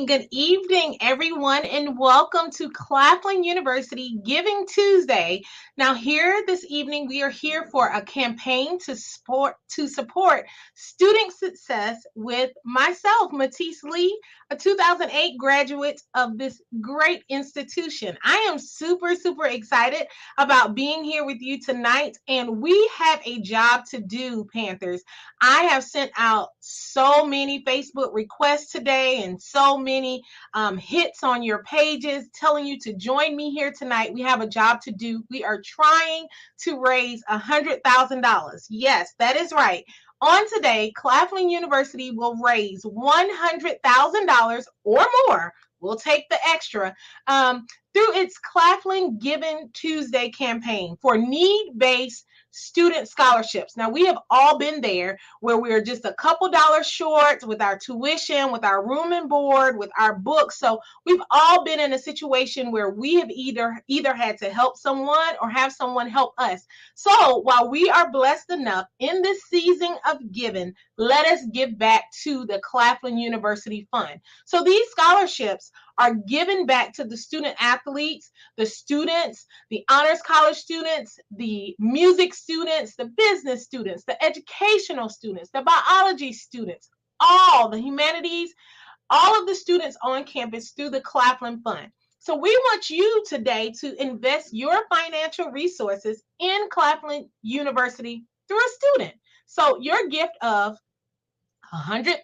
Good evening, everyone, and welcome to Claflin University Giving Tuesday. Now, here this evening, we are here for a campaign to support student success with myself, Matisse Lee, a 2008 graduate of this great institution. I am super excited about being here with you tonight, and we have a job to do, Panthers. I have sent out so many Facebook requests today and so many hits on your pages telling you to join me here tonight. We have a job to do. We are trying to raise $100,000. Yes, that is right. On today, Claflin University will raise $100,000 or more. We'll take the extra through its Claflin Giving Tuesday campaign for need-based student scholarships. Now, we have all been there where we're just a couple dollars short with our tuition, with our room and board, with our books. So we've all been in a situation where we have either had to help someone or have someone help us. So while we are blessed enough in this season of giving, let us give back to the Claflin University Fund. So these scholarships are given back to the student athletes, the students, the honors college students, the music students, the business students, the educational students, the biology students, all the humanities, all of the students on campus through the Claflin Fund. So we want you today to invest your financial resources in Claflin University through a student. So your gift of $100,000,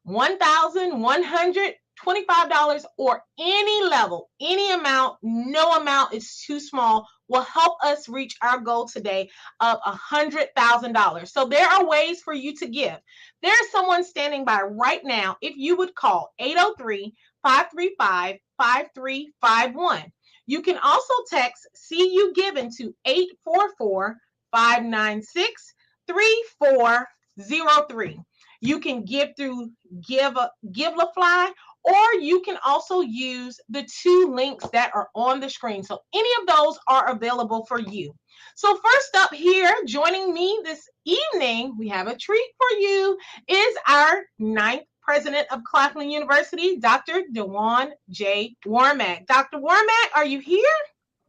$1,000, $100, $25, or any level, any amount, no amount is too small, will help us reach our goal today of $100,000. So there are ways for you to give. There's someone standing by right now. If you would call 803-535-5351. You can also text CU Given to 844-596-3403. You can give through GiveLafly, or you can also use the two links that are on the screen. So any of those are available for you. So first up here, joining me this evening, we have a treat for you, is our 9th president of Claflin University, Dr. Dewan J. Warmack. Dr. Warmack, are you here?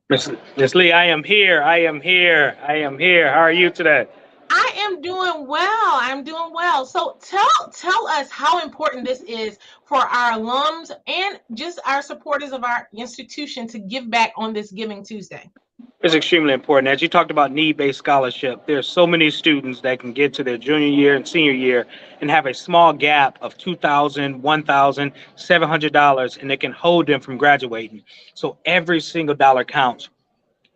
Miss Lee, I am here. I am here. I am here. How are you today? I am doing well. I'm doing well. So tell us how important this is for our alums and just our supporters of our institution to give back on this Giving Tuesday. It's extremely important. As you talked about need-based scholarship, there's so many students that can get to their junior year and senior year and have a small gap of $2,000, $1,000, $700, and it can hold them from graduating. So every single dollar counts.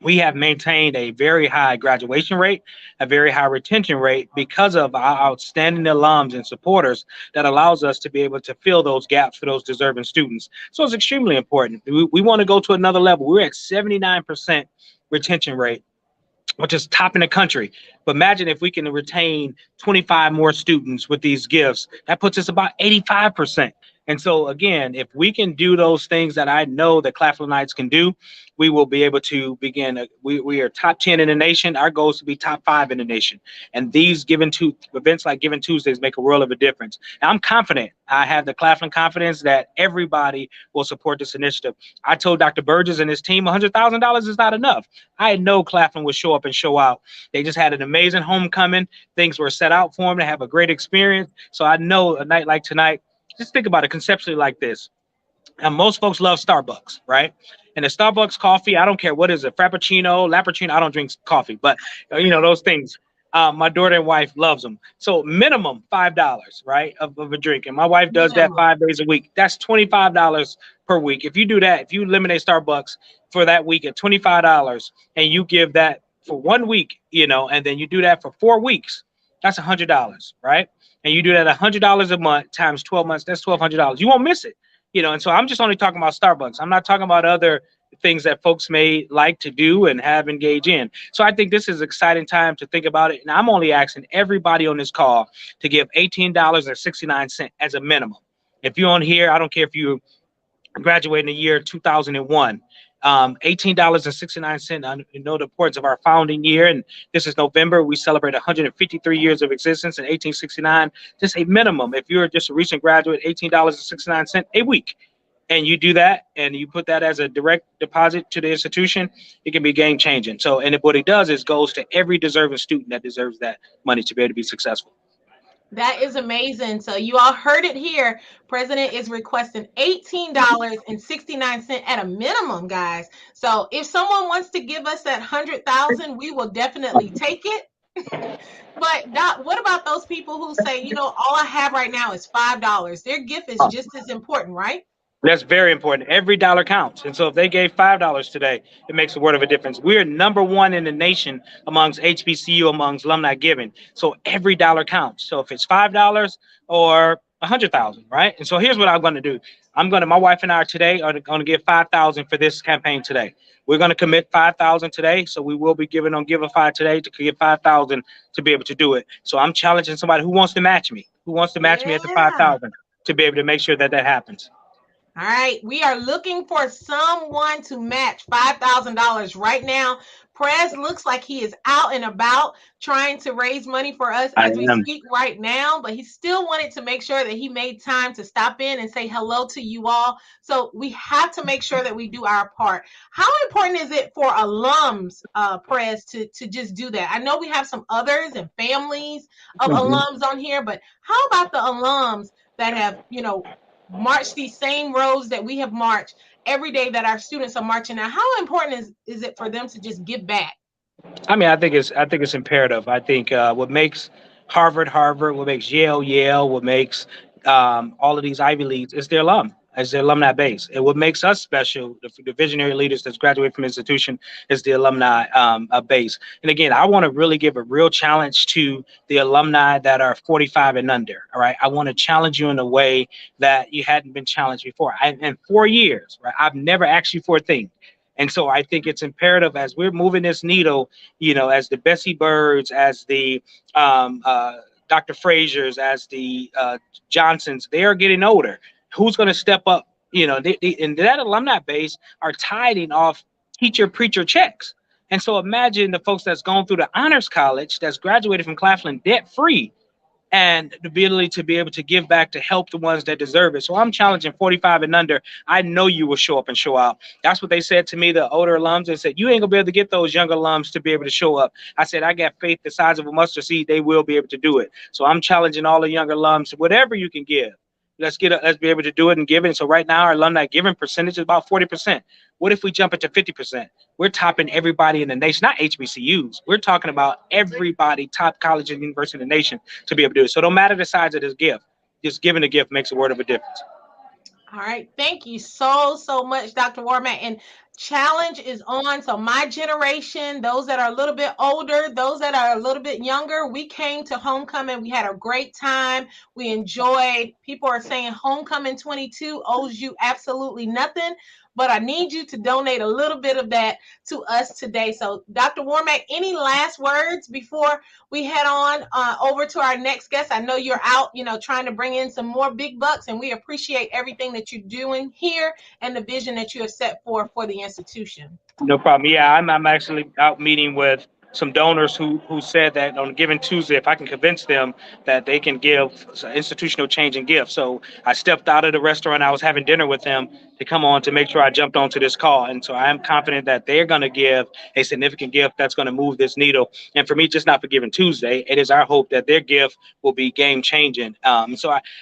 We have maintained a very high graduation rate, a very high retention rate because of our outstanding alums and supporters that allows us to be able to fill those gaps for those deserving students. So it's extremely important. We want to go to another level. We're at 79% retention rate, which is top in the country. But imagine if we can retain 25 more students with these gifts, that puts us about 85%. And so again, if we can do those things that I know that Claflinites can do, we will be able to begin. We are top 10 in the nation. Our goal is to be top 5 in the nation. And these events like Giving Tuesdays make a world of a difference. And I'm confident. I have the Claflin confidence that everybody will support this initiative. I told Dr. Burgess and his team $100,000 is not enough. I know Claflin would show up and show out. They just had an amazing homecoming. Things were set out for them to have a great experience. So I know a night like tonight, just think about it conceptually like this. And most folks love Starbucks, right? And the Starbucks coffee, I don't care what is it, Frappuccino, Lappuccino, I don't drink coffee, but those things. My daughter and wife loves them. So minimum $5, right, of a drink. And my wife does that 5 days a week. That's $25 per week. If you do that, if you eliminate Starbucks for that week at $25 and you give that for 1 week, and then you do that for 4 weeks, that's $100, right? And you do that $100 a month times 12 months, that's $1,200. You won't miss it, and so I'm just only talking about Starbucks. I'm not talking about other things that folks may like to do and have engaged in. So I think this is an exciting time to think about it. And I'm only asking everybody on this call to give $18.69 as a minimum. If you're on here, I don't care if you graduated in the year 2001. $18.69. I know the importance of our founding year, and this is November. We celebrate 153 years of existence in 1869. Just a minimum. If you're just a recent graduate, $18.69 a week, and you do that, and you put that as a direct deposit to the institution, it can be game changing. So, and what it does is goes to every deserving student that deserves that money to be able to be successful. That is amazing. So you all heard it here. President is requesting $18.69 at a minimum, guys. So if someone wants to give us that 100,000, we will definitely take it. But what about those people who say, all I have right now is $5? Their gift is just as important, right? That's very important. Every dollar counts. And so if they gave $5 today, it makes a world of a difference. We're #1 in the nation amongst HBCU, amongst alumni giving. So every dollar counts. So if it's $5 or 100,000, right? And so here's what I'm going to do. My wife and I today are going to give 5,000 for this campaign today. We're going to commit 5,000 today, so we will be giving on Giveify today to give 5,000 to be able to do it. So I'm challenging somebody who wants to match me, at the Yeah. 5,000 to be able to make sure that that happens. All right, we are looking for someone to match $5,000 right now. Prez looks like he is out and about trying to raise money for us I as we am. speak right now, but he still wanted to make sure that he made time to stop in and say hello to you all. So we have to make sure that we do our part. How important is it for alums, Prez, to just do that? I know we have some others and families of Mhm. alums on here, but how about the alums that have, march these same roads that we have marched every day that our students are marching now? How important is it for them to just give back? I mean, I think it's imperative. I think what makes Harvard Harvard, what makes Yale Yale, what makes all of these Ivy Leagues is their is their alumni base. And what makes us special, the visionary leaders that's graduated from institution, is the alumni base. And again, I want to really give a real challenge to the alumni that are 45 and under. All right, I want to challenge you in a way that you hadn't been challenged before. In 4 years, right, I've never asked you for a thing. And so I think it's imperative as we're moving this needle, as the Bessie Birds, as the Dr. Frazier's, as the Johnsons, they are getting older. Who's going to step up? And that alumni base are tiding off teacher preacher checks. And so imagine the folks that's gone through the honors college, that's graduated from Claflin debt free, and the ability to be able to give back to help the ones that deserve it. So I'm challenging 45 and under. I know you will show up and show out. That's what they said to me, the older alums. They said, you ain't gonna be able to get those younger alums to be able to show up. I said, I got faith the size of a mustard seed, they will be able to do it. So I'm challenging all the younger alums, whatever you can give. Let's be able to do it and give it. So right now our alumni giving percentage is about 40%. What if we jump it to 50%? We're topping everybody in the nation, not HBCUs. We're talking about everybody, top college and university in the nation to be able to do it. So no matter the size of this gift, just giving a gift makes a word of a difference. All right. Thank you so much, Dr. Warmack. And challenge is on. So my generation, those that are a little bit older, those that are a little bit younger, we came to homecoming. We had a great time. We enjoyed. People are saying homecoming 22 owes you absolutely nothing. But I need you to donate a little bit of that to us today. So, Dr. Warmack, any last words before we head on over to our next guest? I know you're out, trying to bring in some more big bucks, and we appreciate everything that you're doing here and the vision that you have set for the institution. No problem. Yeah, I'm actually out meeting with some donors who said that on a given Tuesday, if I can convince them that they can give institutional change and gift. So I stepped out of the restaurant. I was having dinner with them to come on to make sure I jumped onto this call. And so I am confident that they're going to give a significant gift that's going to move this needle. And for me, just not for Giving Tuesday, it is our hope that their gift will be game changing.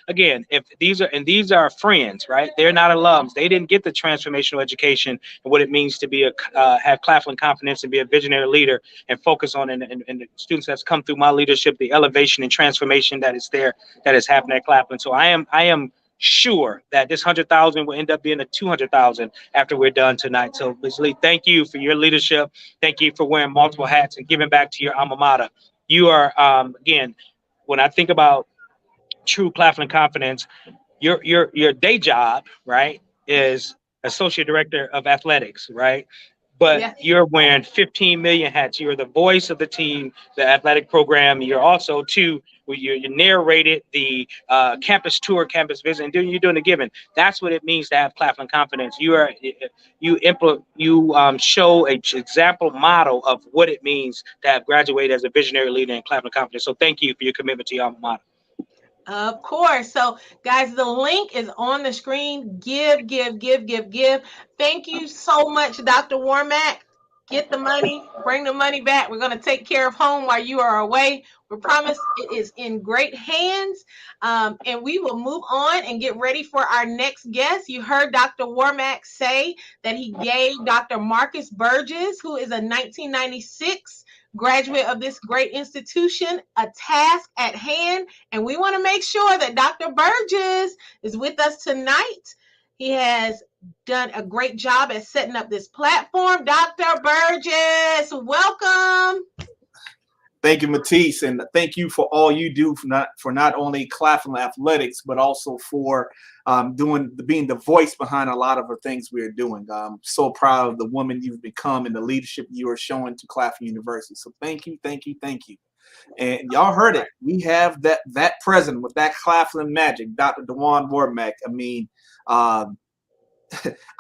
Again, if these are friends, right? They're not alums. They didn't get the transformational education and what it means to be have Claflin confidence and be a visionary leader and focus on and the students that's come through my leadership, the elevation and transformation that is there, that is happening at Claflin. So I am sure that this 100,000 will end up being a 200,000 after we're done tonight. So, Ms. Lee, thank you for your leadership. Thank you for wearing multiple hats and giving back to your alma mater. You are, again, when I think about true Claflin confidence, your day job, right, is associate director of athletics, right? But Yes. you're wearing 15 million hats. You're the voice of the team, the athletic program. You're also too. You narrated the campus tour, campus visit, and you're doing the giving. That's what it means to have Claflin confidence. You show a example model of what it means to have graduated as a visionary leader in Claflin confidence. So thank you for your commitment to your alma mater. Of course. So, guys, the link is on the screen. Give, give, give, give, give. Thank you so much, Dr. Warmack. Get the money, bring the money back. We're going to take care of home while you are away. We promise it is in great hands. And we will move on and get ready for our next guest. You heard Dr. Warmack say that he gave Dr. Marcus Burgess, who is a 1996 graduate of this great institution, a task at hand. And we want to make sure that Dr. Burgess is with us tonight. He has done a great job at setting up this platform. Dr. Burgess, welcome. Thank you, Matisse, and thank you for all you do for not only Claflin athletics, but also for being the voice behind a lot of the things we are doing. I'm so proud of the woman you've become and the leadership you are showing to Claflin University. So thank you, thank you, thank you. And y'all heard it. We have that president with that Claflin magic, Dr. Dewan Warmack. I mean, uh,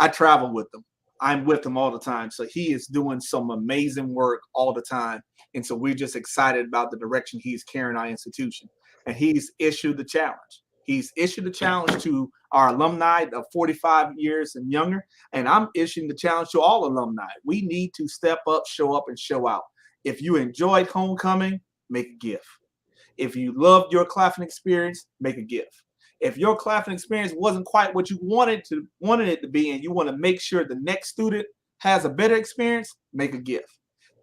I travel with him. I'm with him all the time. So he is doing some amazing work all the time. And so we're just excited about the direction he's carrying our institution. And he's issued the challenge. He's issued the challenge to our alumni of 45 years and younger. And I'm issuing the challenge to all alumni. We need to step up, show up, and show out. If you enjoyed homecoming, make a gift. If you loved your Claflin experience, make a gift. If your Claflin experience wasn't quite what you wanted it to be, and you want to make sure the next student has a better experience, make a gift.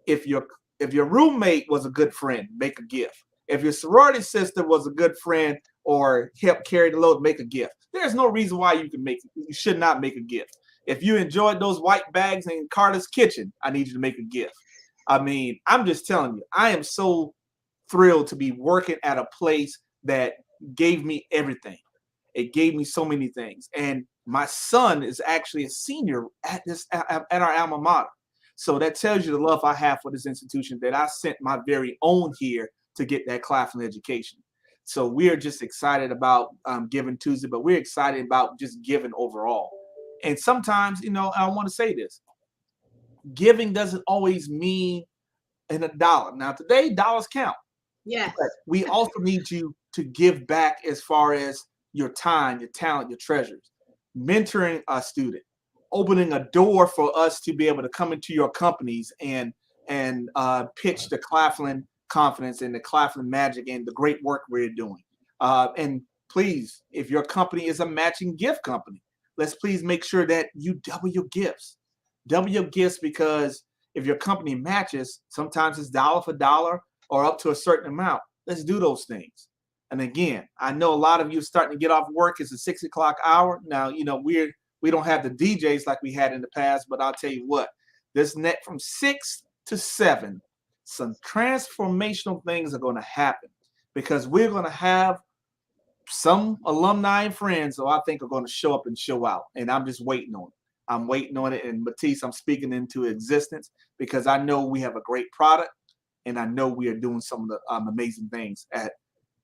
If your roommate was a good friend, make a gift. If your sorority sister was a good friend or helped carry the load, make a gift. There's no reason why you should not make a gift. If you enjoyed those white bags in Carter's kitchen, I need you to make a gift. I mean, I'm just telling you, I am so thrilled to be working at a place that gave me everything. It gave me so many things. And my son is actually a senior at our alma mater. So that tells you the love I have for this institution, that I sent my very own here to get that Claflin education. So we are just excited about Giving Tuesday, but we're excited about just giving overall. And sometimes, I want to say this, giving doesn't always mean in a dollar. Now, today, dollars count. Yes. But we also need you to give back as far as your time, your talent, your treasures, mentoring a student, opening a door for us to be able to come into your companies and pitch the Claflin confidence and the Claflin magic and the great work we're doing. And please, if your company is a matching gift company, let's please make sure that you double your gifts. Double your gifts, because if your company matches, sometimes it's dollar for dollar or up to a certain amount. Let's do those things. And again, I know a lot of you starting to get off work. It's a 6 o'clock hour. Now, we don't have the DJs like we had in the past, but I'll tell you what, this net from 6 to 7, some transformational things are going to happen, because we're going to have some alumni and friends who I think are going to show up and show out. And I'm just waiting on it. I'm waiting on it. And Matisse, I'm speaking into existence, because I know we have a great product, and I know we are doing some of the amazing things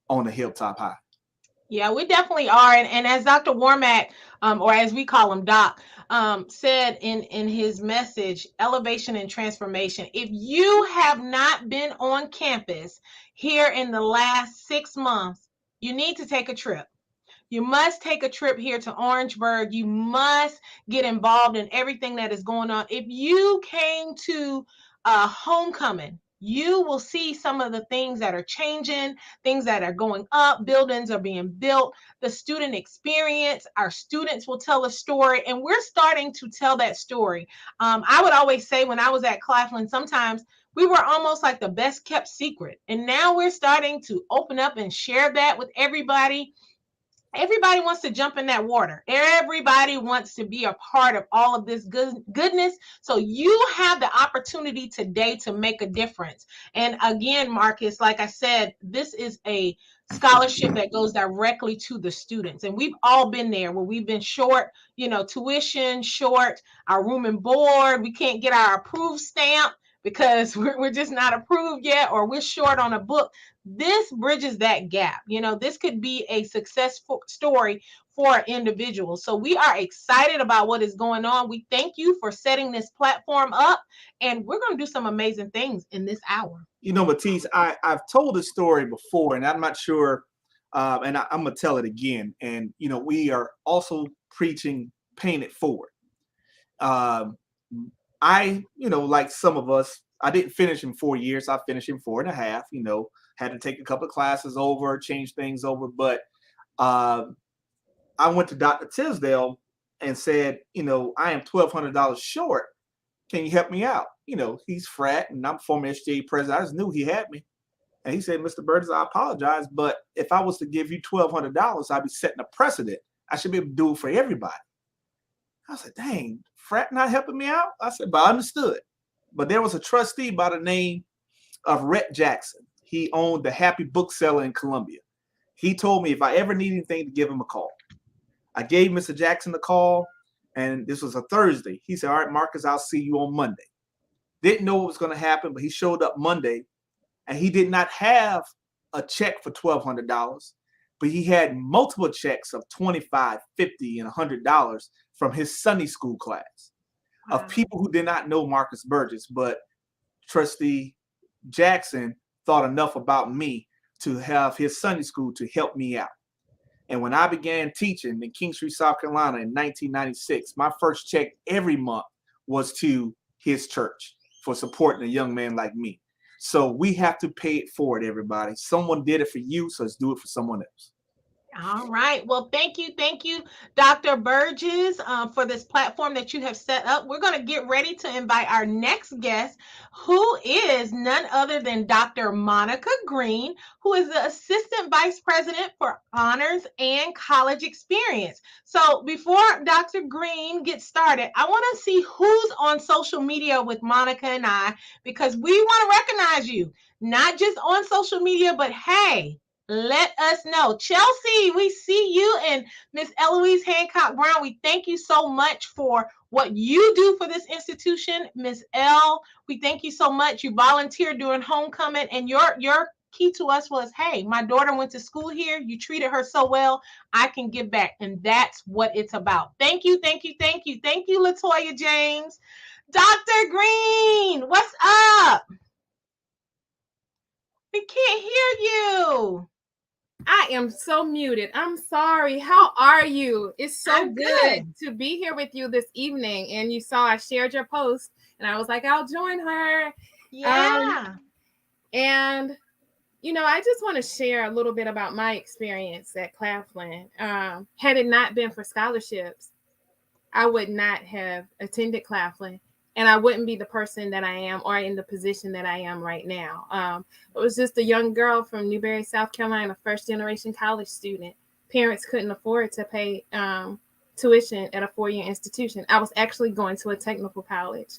on the hilltop high. Yeah, we definitely are. And as Dr. Warmack, or as we call him, Doc, said in his message, elevation and transformation. If you have not been on campus here in the last 6 months, you need to take a trip. You must take a trip here to Orangeburg. You must get involved in everything that is going on. If you came to homecoming, you will see some of the things that are changing, things that are going up, buildings are being built, the student experience, our students will tell a story, and we're starting to tell that story. I would always say when I was at Claflin, sometimes we were almost like the best kept secret. And now we're starting to open up and share that with everybody. Everybody wants to jump in that water. Everybody wants to be a part of all of this goodness. So you have the opportunity today to make a difference. And again, Marcus, like I said, this is a scholarship that goes directly to the students. And we've all been there where we've been short, tuition, short our room and board. We can't get our approved stamp because we're just not approved yet, or we're short on a book. This bridges that gap. This could be a successful story for individuals. So we are excited about what is going on. We thank you for setting this platform up, and we're going to do some amazing things in this hour. Matisse, I've told this story before, and I'm not sure, and I'm going to tell it again. And, we are also preaching paying it forward. Like some of us, I didn't finish in 4 years. I finished in 4.5, had to take a couple of classes over, change things over. But I went to Dr. Tisdale and said, I am $1,200 short. Can you help me out? He's frat and I'm former SGA president. I just knew he had me. And he said, Mr. Burgess, I apologize, but if I was to give you $1,200, I'd be setting a precedent. I should be able to do it for everybody. I said, dang, frat not helping me out? I said, but I understood. But there was a trustee by the name of Rhett Jackson. He owned the Happy Bookseller in Columbia. He told me if I ever need anything to give him a call. I gave Mr. Jackson a call, and this was a Thursday. He said, all right, Marcus, I'll see you on Monday. Didn't know what was going to happen, but he showed up Monday, and he did not have a check for $1,200, but he had multiple checks of $25, $50, and $100 from his Sunday school class of people who did not know Marcus Burgess, but Trustee Jackson thought enough about me to have his Sunday school to help me out. And when I began teaching in Kingstree, South Carolina in 1996, my first check every month was to his church for supporting a young man like me. So we have to pay it forward, everybody. Someone did it for you, so let's do it for someone else. All right. Well, thank you, Dr. Burgess, for this platform that you have set up. We're going to get ready to invite our next guest, who is none other than Dr. Monica Green, who is the Assistant Vice President for Honors and College Experience. So before Dr. Green gets started, I want to see who's on social media with Monica and I, because we want to recognize you, not just on social media, but hey, let us know. Chelsea, we see you, and Miss Eloise Hancock Brown. We thank you so much for what you do for this institution. Miss L, we thank you so much. You volunteered during homecoming, and your key to us was, hey, my daughter went to school here. You treated her so well. I can give back. And that's what it's about. Thank you, thank you, thank you. Thank you, Latoya James. Dr. Green, what's up? We can't hear you. I am so muted. I'm sorry. How are you? It's so good to be here with you this evening. And you saw I shared your post, and I was like, I'll join her. Yeah. And, you know, I just want to share a little bit about my experience at Claflin. Had it not been for scholarships, I would not have attended Claflin. And I wouldn't be the person that I am or in the position that I am right now. I was just a young girl from Newberry, South Carolina, first-generation college student. Parents couldn't afford to pay tuition at a four-year institution. I was actually going to a technical college.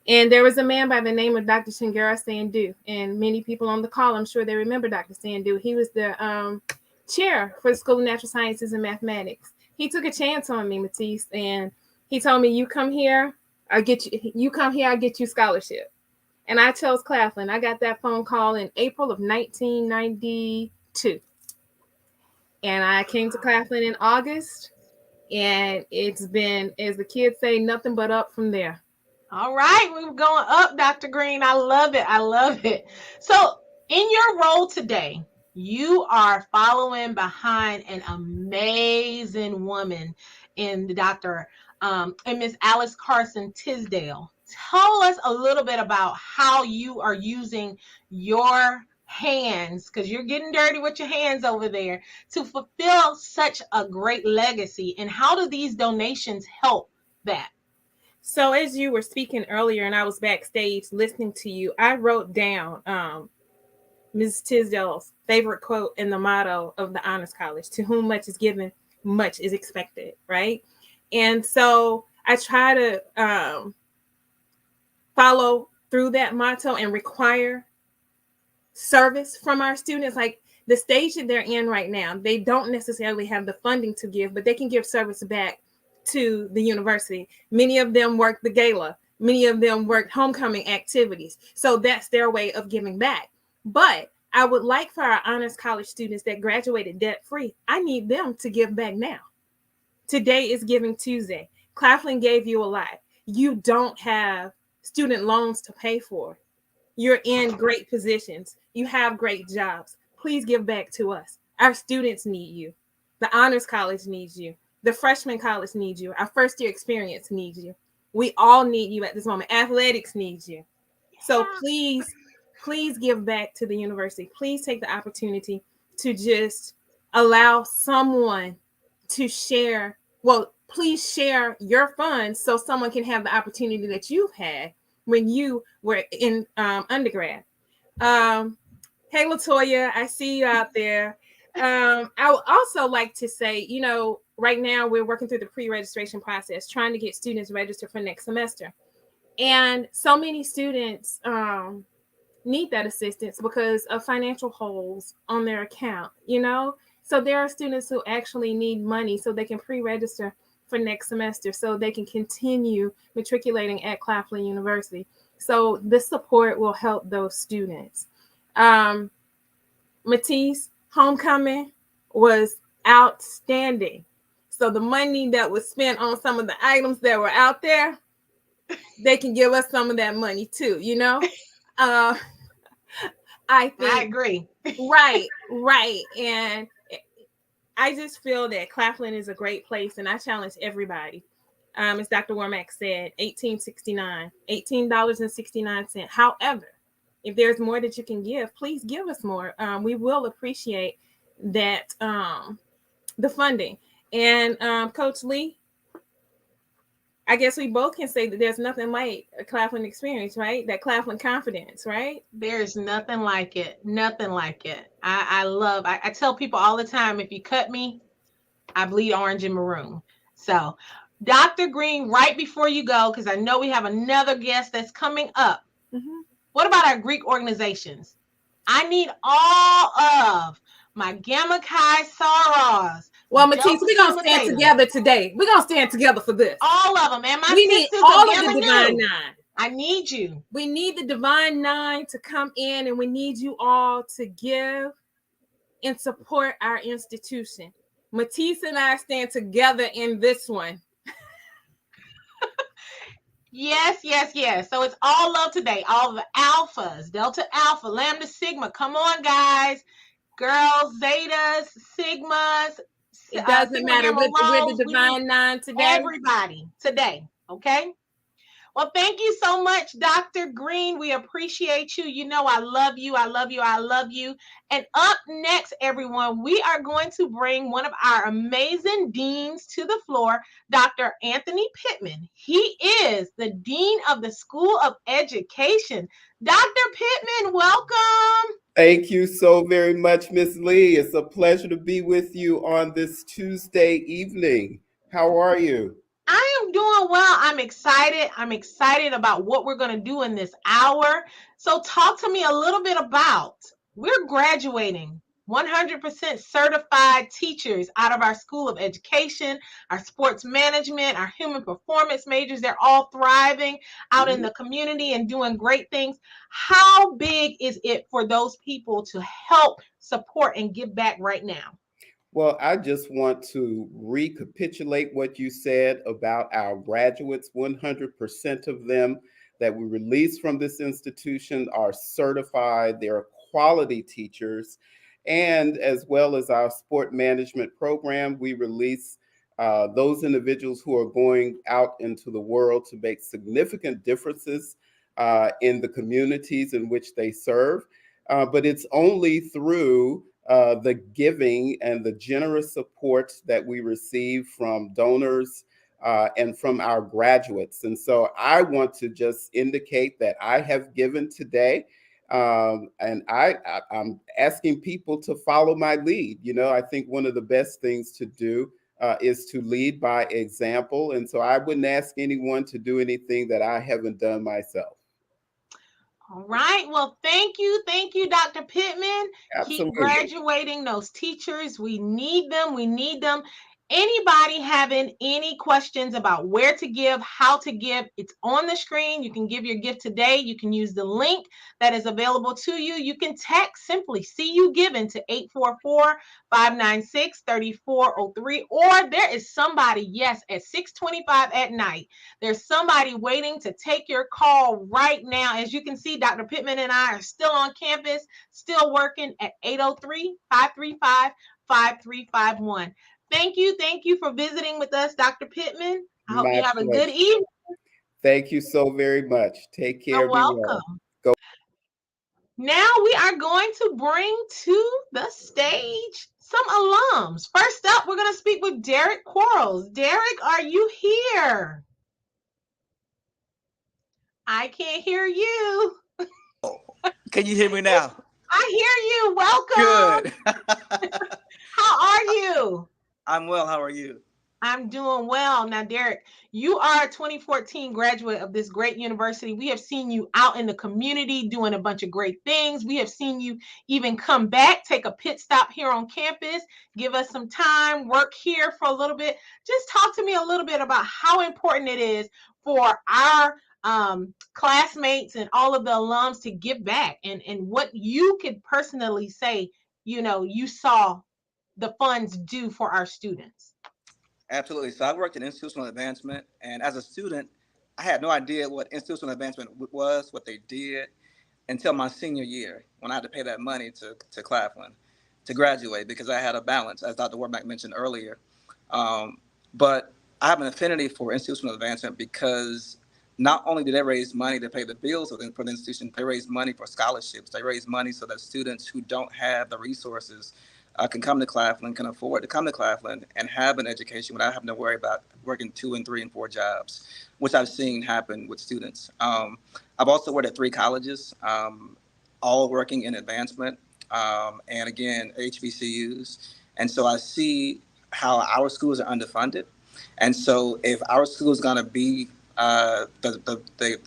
And there was a man by the name of Dr. Shingara Sandhu. And many people on the call, I'm sure they remember Dr. Sandhu. He was the chair for the School of Natural Sciences and Mathematics. He took a chance on me, Matisse, and he told me, you come here, I'll get you scholarship. And I chose Claflin. I got that phone call in April of 1992. And I came to Claflin in August. And it's been, as the kids say, nothing but up from there. All right. We're going up, Dr. Green. I love it. I love it. So in your role today, you are following behind an amazing woman in Dr. And Miss Alice Carson Tisdale. Tell us a little bit about how you are using your hands, because you're getting dirty with your hands over there, to fulfill such a great legacy. And how do these donations help that? So as you were speaking earlier, and I was backstage listening to you, I wrote down Ms. Tisdale's favorite quote and the motto of the Honors College: to whom much is given, much is expected, right? And so I try to follow through that motto and require service from our students. Like the stage that they're in right now, they don't necessarily have the funding to give, but they can give service back to the university. Many of them work the gala. Many of them work homecoming activities. So that's their way of giving back. But I would like for our Honors College students that graduated debt-free, I need them to give back now. Today is Giving Tuesday. Claflin gave you a lot. You don't have student loans to pay for. You're in great positions. You have great jobs. Please give back to us. Our students need you. The Honors College needs you. The freshman college needs you. Our first year experience needs you. We all need you at this moment. Athletics needs you. So please give back to the university. Please take the opportunity to just allow someone to share. Well, please share your funds so someone can have the opportunity that you've had when you were in undergrad. Hey, Latoya, I see you out there. I would also like to say, you know, right now we're working through the pre-registration process, trying to get students registered for next semester. And so many students need that assistance because of financial holes on their account, you know? So there are students who actually need money so they can pre-register for next semester so they can continue matriculating at Claflin University. So this support will help those students. Matisse, homecoming was outstanding. So the money that was spent on some of the items that were out there, they can give us some of that money too, you know? I think I agree. right. And I just feel that Claflin is a great place, and I challenge everybody. As Dr. Wormack said, $18.69. However, if there's more that you can give, please give us more. We will appreciate that, the funding. And Coach Lee, I guess we both can say that there's nothing like a Claflin experience, right? That Claflin confidence, right? There's nothing like it. Nothing like it. I tell people all the time, if you cut me, I bleed orange and maroon. So, Dr. Green, right before you go, because I know we have another guest that's coming up. Mm-hmm. What about our Greek organizations? I need all of my Gamma Chi Soros. Well, Matisse, we're going to stand together today. We're going to stand together for this. All of them. And my we need sisters all of Gamma the Divine Nu. Nine. I need you. We need the Divine Nine to come in, and we need you all to give and support our institution. Matisse and I stand together in this one. Yes. So it's all love today. All the alphas, Delta Alpha, Lambda Sigma. Come on, guys. Girls, Zetas, Sigmas. It doesn't matter. We're the Divine Nine today. Everybody today. Okay. Well, thank you so much, Dr. Green. We appreciate you. You know, I love you. I love you. I love you. And up next, everyone, we are going to bring one of our amazing deans to the floor, Dr. Anthony Pittman. He is the Dean of the School of Education. Dr. Pittman, welcome. Thank you so very much, Miss Lee. It's a pleasure to be with you on this Tuesday evening. How are you? I am doing well. I'm excited. I'm excited about what we're going to do in this hour. So talk to me a little bit about, we're graduating 100% certified teachers out of our School of Education, our sports management, our human performance majors. They're all thriving out in the community and doing great things. How big is it for those people to help support and give back right now? Well, I just want to recapitulate what you said about our graduates. 100% of them that we release from this institution are certified. They're quality teachers. And as well as our sport management program, we release those individuals who are going out into the world to make significant differences in the communities in which they serve. But it's only through the giving and the generous support that we receive from donors and from our graduates. And so I want to just indicate that I have given today, and I'm asking people to follow my lead. You know, I think one of the best things to do is to lead by example. And so I wouldn't ask anyone to do anything that I haven't done myself. All right. Well, thank you. Thank you, Dr. Pittman. Absolutely. Keep graduating those teachers. We need them. We need them. Anybody having any questions about where to give, how to give, it's on the screen. You can give your gift today. You can use the link that is available to you. You can text simply "See You Given" to 844-596-3403. Or there is somebody, yes, at 6:25 at night, there's somebody waiting to take your call right now. As you can see, Dr. Pittman and I are still on campus, still working at 803-535-5351. Thank you for visiting with us, Dr. Pittman. I hope you have a good evening. Thank you so very much. Take care. You're welcome. Go. Now we are going to bring to the stage some alums. First up, we're going to speak with Derek Quarles. Derek, are you here? I can't hear you. Can you hear me now? I hear you. Welcome. Good. How are you? I'm well. How are you? I'm doing well. Now, Derek, you are a 2014 graduate of this great university. We have seen you out in the community doing a bunch of great things. We have seen you even come back, take a pit stop here on campus, give us some time, work here for a little bit. Just talk to me a little bit about how important it is for our classmates and all of the alums to give back, and what you could personally say, you saw the funds do for our students. Absolutely. So I worked in institutional advancement, and as a student, I had no idea what institutional advancement was, what they did, until my senior year when I had to pay that money to Claflin to graduate because I had a balance, as Dr. Warmack mentioned earlier. Um, but I have an affinity for institutional advancement because not only do they raise money to pay the bills for the institution, they raise money for scholarships. They raise money so that students who don't have the resources can come to Claflin, can afford to come to Claflin and have an education without having to worry about working 2 and 3 and 4 jobs, which I've seen happen with students. I've also worked at 3 colleges, all working in advancement, and again, HBCUs. And so I see how our schools are underfunded. And so if our school is going to be the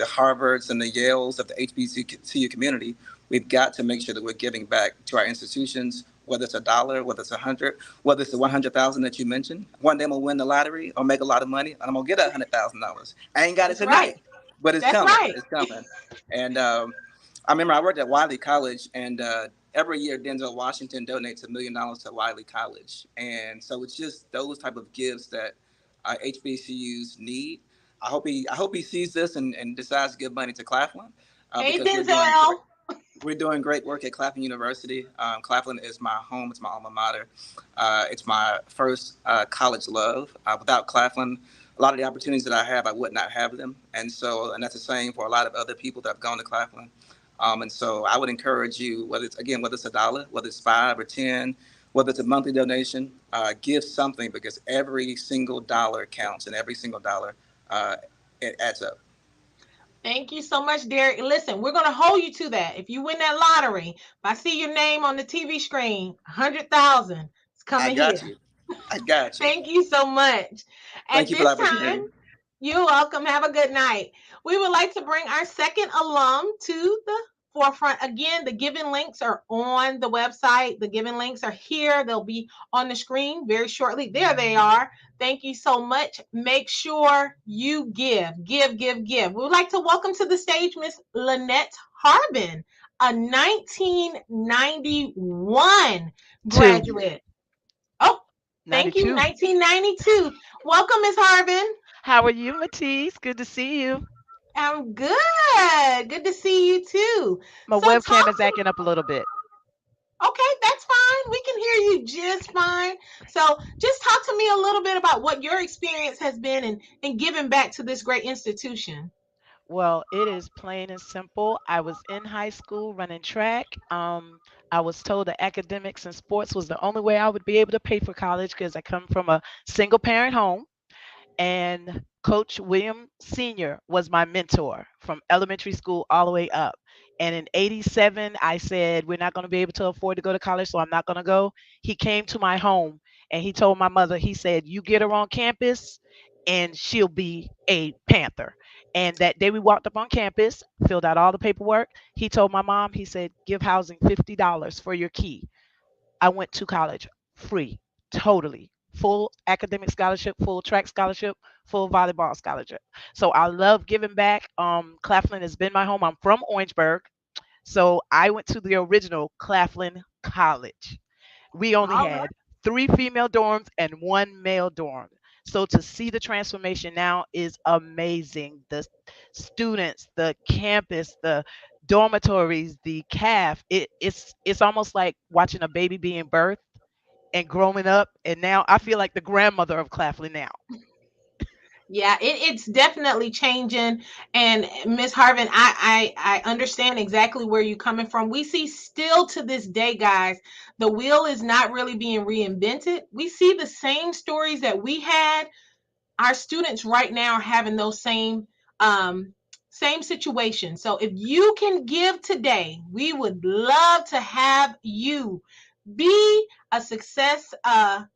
Harvards and the Yales of the HBCU community, we've got to make sure that we're giving back to our institutions, whether it's $1, whether it's 100, whether it's the 100,000 that you mentioned. One day I'm gonna win the lottery or make a lot of money, and I'm gonna get $100,000. I ain't got it That's right. tonight, but it's That's coming. right. It's coming. And I remember I worked at Wiley College, and every year Denzel Washington donates $1 million to Wiley College, and so it's just those type of gifts that HBCUs need. I hope he sees this and decides to give money to Claflin Hey, because we're doing great. Denzel. We're doing great work at Claflin University. Claflin is my home. It's my alma mater. It's my first college love. Without Claflin, a lot of the opportunities that I have, I would not have them. And that's the same for a lot of other people that have gone to Claflin. And so I would encourage you, whether it's $1, whether it's 5 or 10, whether it's a monthly donation, give something because every single dollar counts and every single dollar it adds up. Thank you so much, Derek. Listen, we're going to hold you to that. If you win that lottery, if I see your name on the TV screen, 100,000, it's I coming got here. you. I got you. Thank you so much. Thank At you for the this time, opportunity. you're welcome. Have a good night. We would like to bring our second alum to the forefront. Again, the given links are on the website. The given links are here. They'll be on the screen very shortly. There they are. Thank you so much. Make sure you give. We would like to welcome to the stage Miss Lynette Harbin, a 1991 graduate. Oh, thank you, 92. 1992. Welcome, Miss Harbin. How are you, Matisse? Good to see you. I'm good. Good to see you too. My So webcam talk is to acting up a little bit. okay, that's fine. We can hear you just fine. So just talk to me a little bit about what your experience has been in giving back to this great institution. Well, it is plain and simple. I was in high school running track. I was told that academics and sports was the only way I would be able to pay for college because I come from a single parent home. And Coach William Sr. was my mentor from elementary school all the way up. And in 87, I said, we're not going to be able to afford to go to college, so I'm not going to go. He came to my home and he told my mother, he said, you get her on campus and she'll be a Panther. And that day we walked up on campus, filled out all the paperwork. He told my mom, he said, give housing $50 for your key. I went to college free, totally. Full academic scholarship, full track scholarship, full volleyball scholarship. So I love giving back. Claflin has been my home. I'm from Orangeburg. So I went to the original Claflin College. We only All right. had 3 female dorms and 1 male dorm. So to see the transformation now is amazing. The students, the campus, the dormitories, the it's almost like watching a baby being birthed and growing up. And now I feel like the grandmother of Claflin now. Yeah, it's definitely changing. And Miss Harvin, I understand exactly where you're coming from. We see still to this day, guys, the wheel is not really being reinvented. We see the same stories that we had. Our students right now are having those same situations. So if you can give today, we would love to have you be a success a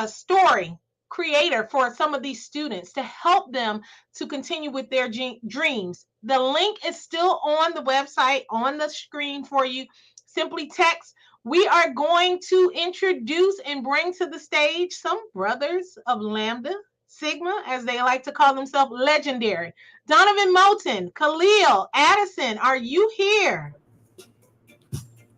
story creator for some of these students to help them to continue with their dreams. The link is still on the website, on the screen for you. Simply text. We are going to introduce and bring to the stage some brothers of Lambda Sigma, as they like to call themselves, legendary. Donovan Moulton, Khalil, Addison, are you here?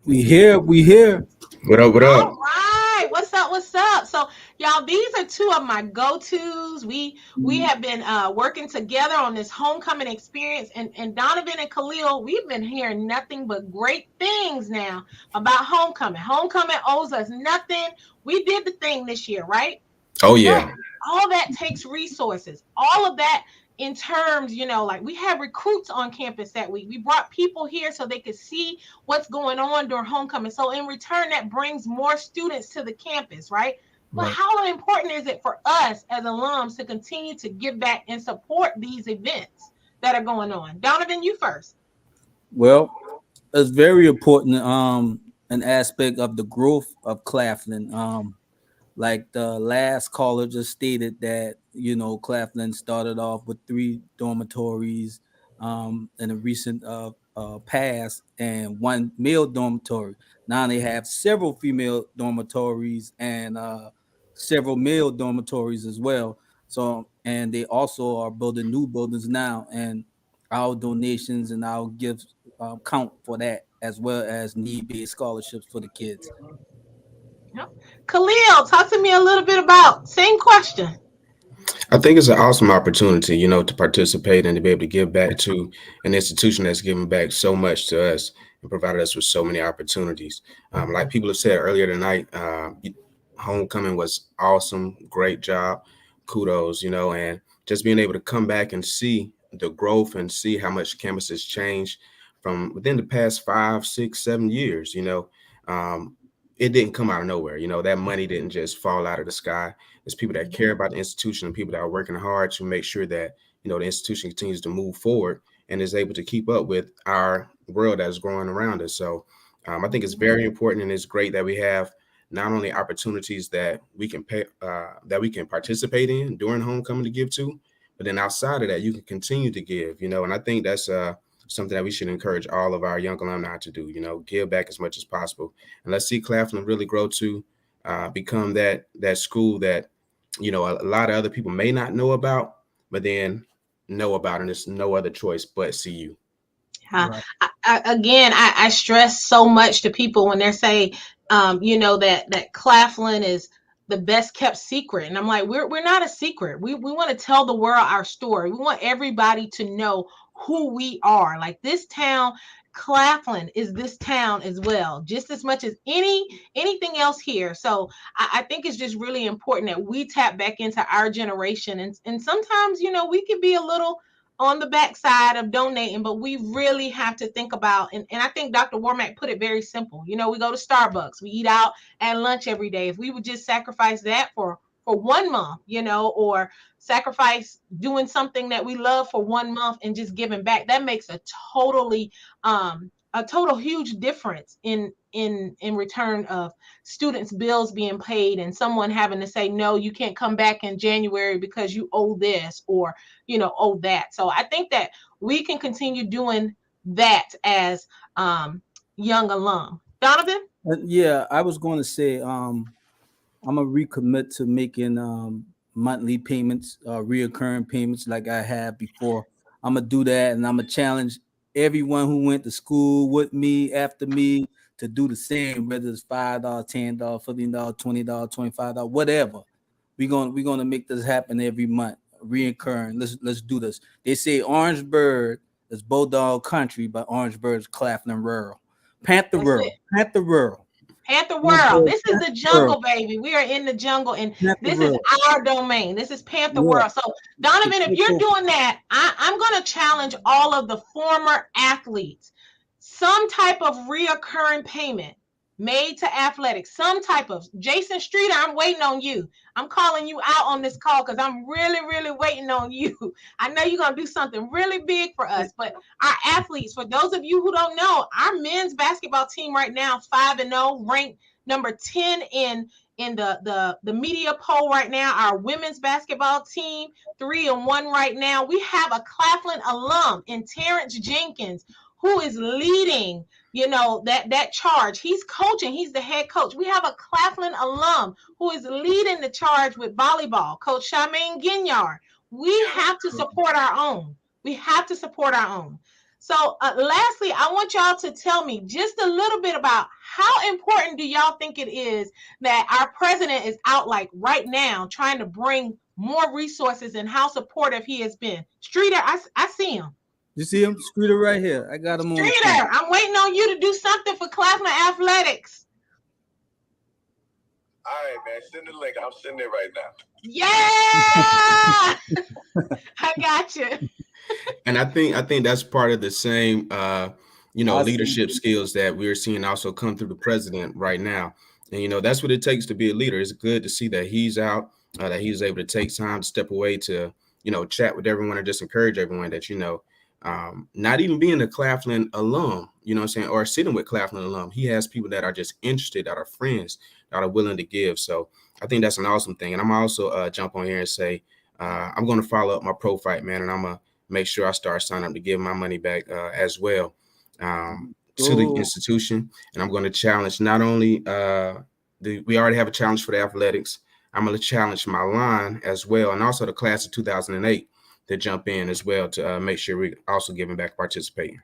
We here, we here. What up? What All up? right. What's up? What's up? So, y'all, these are two of my go-tos. We have been working together on this homecoming experience, and Donovan and Khalil, we've been hearing nothing but great things now about homecoming. Homecoming owes us nothing. We did the thing this year, right? Oh But yeah. all that takes resources. All of that in terms, like we had recruits on campus that week. We brought people here so they could see what's going on during homecoming. So in return, that brings more students to the campus, right? But Right. how important is it for us as alums to continue to give back and support these events that are going on? Donovan, you first. Well, it's very important. An aspect of the growth of Claflin. Like the last caller just stated that Claflin started off with 3 dormitories in a recent past and 1 male dormitory. Now they have several female dormitories and several male dormitories as well. So and they also are building new buildings now, and our donations and our gifts count for that, as well as need-based scholarships for the kids. Yep. Khalil, talk to me a little bit about same question. I think it's an awesome opportunity, to participate and to be able to give back to an institution that's given back so much to us and provided us with so many opportunities. Like people have said earlier tonight, homecoming was awesome, great job, kudos, and just being able to come back and see the growth and see how much campus has changed from within the past 5, 6, 7 years. Um, it didn't come out of nowhere. That money didn't just fall out of the sky. It's people that care about the institution and people that are working hard to make sure that the institution continues to move forward and is able to keep up with our world that is growing around us. So I think it's very important, and it's great that we have not only opportunities that we can pay that we can participate in during homecoming to give to, but then outside of that you can continue to give. And I think that's something that we should encourage all of our young alumni to do. Give back as much as possible, and let's see Claflin really grow to become that school that a lot of other people may not know about, but then know about, and there's no other choice but CU. Right. I stress so much to people when they're saying, that Claflin is the best kept secret, and I'm like, we're not a secret. We want to tell the world our story. We want everybody to know who we are. Like this town, Claflin is this town as well, just as much as anything else here. So I think it's just really important that we tap back into our generation, and sometimes we can be a little on the backside of donating, but we really have to think about, and I think Dr. Warmack put it very simple. We go to Starbucks, we eat out at lunch every day. If we would just sacrifice that for 1 month, or sacrifice doing something that we love for 1 month and just giving back, that makes a total huge difference in return of students' bills being paid and someone having to say, no, you can't come back in January because you owe this or owe that. So I think that we can continue doing that as young alum. Donovan? Yeah, I was going to say I'm gonna recommit to making monthly payments, reoccurring payments like I have before. I'm gonna do that, and I'm gonna challenge everyone who went to school with me after me to do the same, whether it's $5, $10, $15, $20, $25, whatever. We're gonna make this happen every month, reoccurring. Let's do this. They say Orangeburg is Bulldog Country, but Orangeburg is Claflin Rural. Panther That's Rural, it. Panther Rural, Panther World. Panther, This is the Panther Rural, jungle, baby. We are in the jungle, and Panther this is Rural. our domain. This is Panther Yeah. World. So, Donovan, if you're doing that, I'm going to challenge all of the former athletes. Some type of reoccurring payment made to athletics. Some type of Jason Streeter. I'm waiting on you. I'm calling you out on this call because I'm really, really waiting on you. I know you're going to do something really big for us, but our athletes, for those of you who don't know, our men's basketball team right now, 5-0, ranked number 10 in the media poll right now. Our women's basketball team 3-1 right now. We have a Claflin alum in Terrence Jenkins who is leading, that charge. He's coaching. He's the head coach. We have a Claflin alum who is leading the charge with volleyball, Coach Charmaine Ginyard. We have to support our own. We have to support our own. So lastly, I want y'all to tell me just a little bit about how important do y'all think it is that our president is out like right now trying to bring more resources, and how supportive he has been. Streeter, I see him. You see him? Streeter right here. I got him on. Streeter, I'm waiting on you to do something for Claflin Athletics. All right, man. Send the link. I'm sending it right now. Yeah. I got you. And I think that's part of the same leadership skills that we're seeing also come through the president right now. And that's what it takes to be a leader. It's good to see that he's out, that he's able to take time to step away to chat with everyone and just encourage everyone that not even being a Claflin alum, or sitting with Claflin alum, he has people that are just interested, that are friends, that are willing to give. So I think that's an awesome thing. And I'm also jump on here and say I'm going to follow up my pro fight, man, and I'm going to make sure I start signing up to give my money back as well to the institution. And I'm going to challenge not only we already have a challenge for the athletics. I'm going to challenge my line as well, and also the class of 2008 to jump in as well to make sure we're also giving back, participating.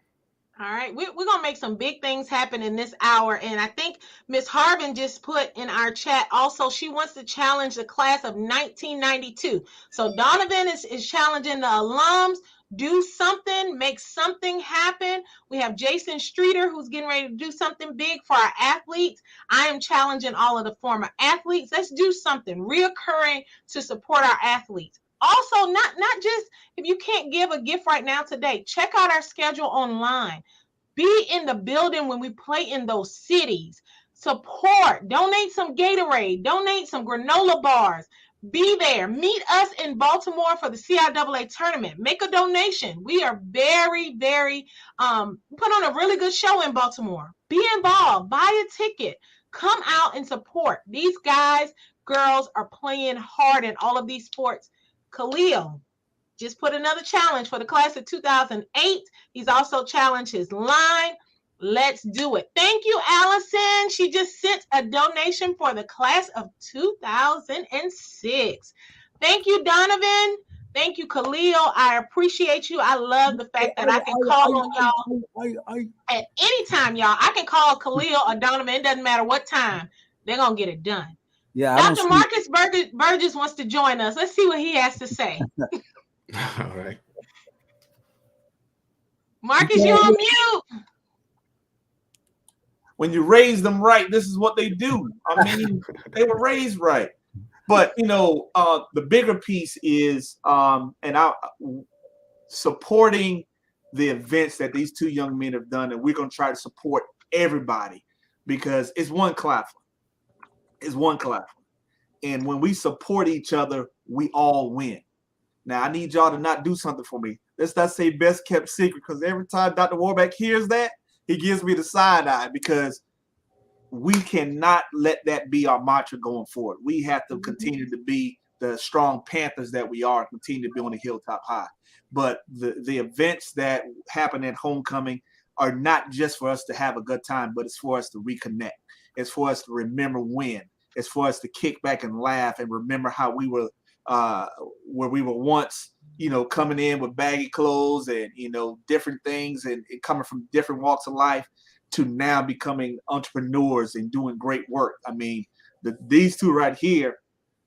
All right, we're going to make some big things happen in this hour. And I think Ms. Harvin just put in our chat also, she wants to challenge the class of 1992. So Donovan is challenging the alums. Do something, make something happen. We have Jason Streeter who's getting ready to do something big for our athletes. I am challenging all of the former athletes. Let's do something reoccurring to support our athletes. Also, not just if you can't give a gift right now today, check out our schedule online. Be in the building when we play in those cities. Support, donate some Gatorade, donate some granola bars. Be there. Meet us in Baltimore for the CIAA tournament. Make a donation. We are very, very put on a really good show in Baltimore. Be involved. Buy a ticket. Come out and support. These guys, girls are playing hard in all of these sports. Khalil just put another challenge for the class of 2008. He's also challenged his line. Let's do it. Thank you, Allison. She just sent a donation for the class of 2006. Thank you, Donovan. Thank you, Khalil. I appreciate you. I love the fact that I can call on y'all at any time, y'all. I can call Khalil or Donovan. It doesn't matter what time. They're going to get it done. Yeah, Dr. Marcus Burgess wants to join us. Let's see what he has to say. All right. Marcus, you're on mute. When you raise them right, this is what they do. I mean, they were raised right. But the bigger piece is supporting the events that these two young men have done, and we're going to try to support everybody because it's one Claflin. It's one Claflin. And when we support each other, we all win. Now, I need y'all to not do something for me. Let's not say best kept secret, because every time Dr. Warbeck hears that, he gives me the side eye, because we cannot let that be our mantra going forward. We have to continue to be the strong Panthers that we are, continue to be on the hilltop high. But the events that happen at homecoming are not just for us to have a good time, but it's for us to reconnect. It's for us to remember when. It's for us to kick back and laugh and remember how we were where we were once, coming in with baggy clothes and, different things and coming from different walks of life to now becoming entrepreneurs and doing great work. I mean, these two right here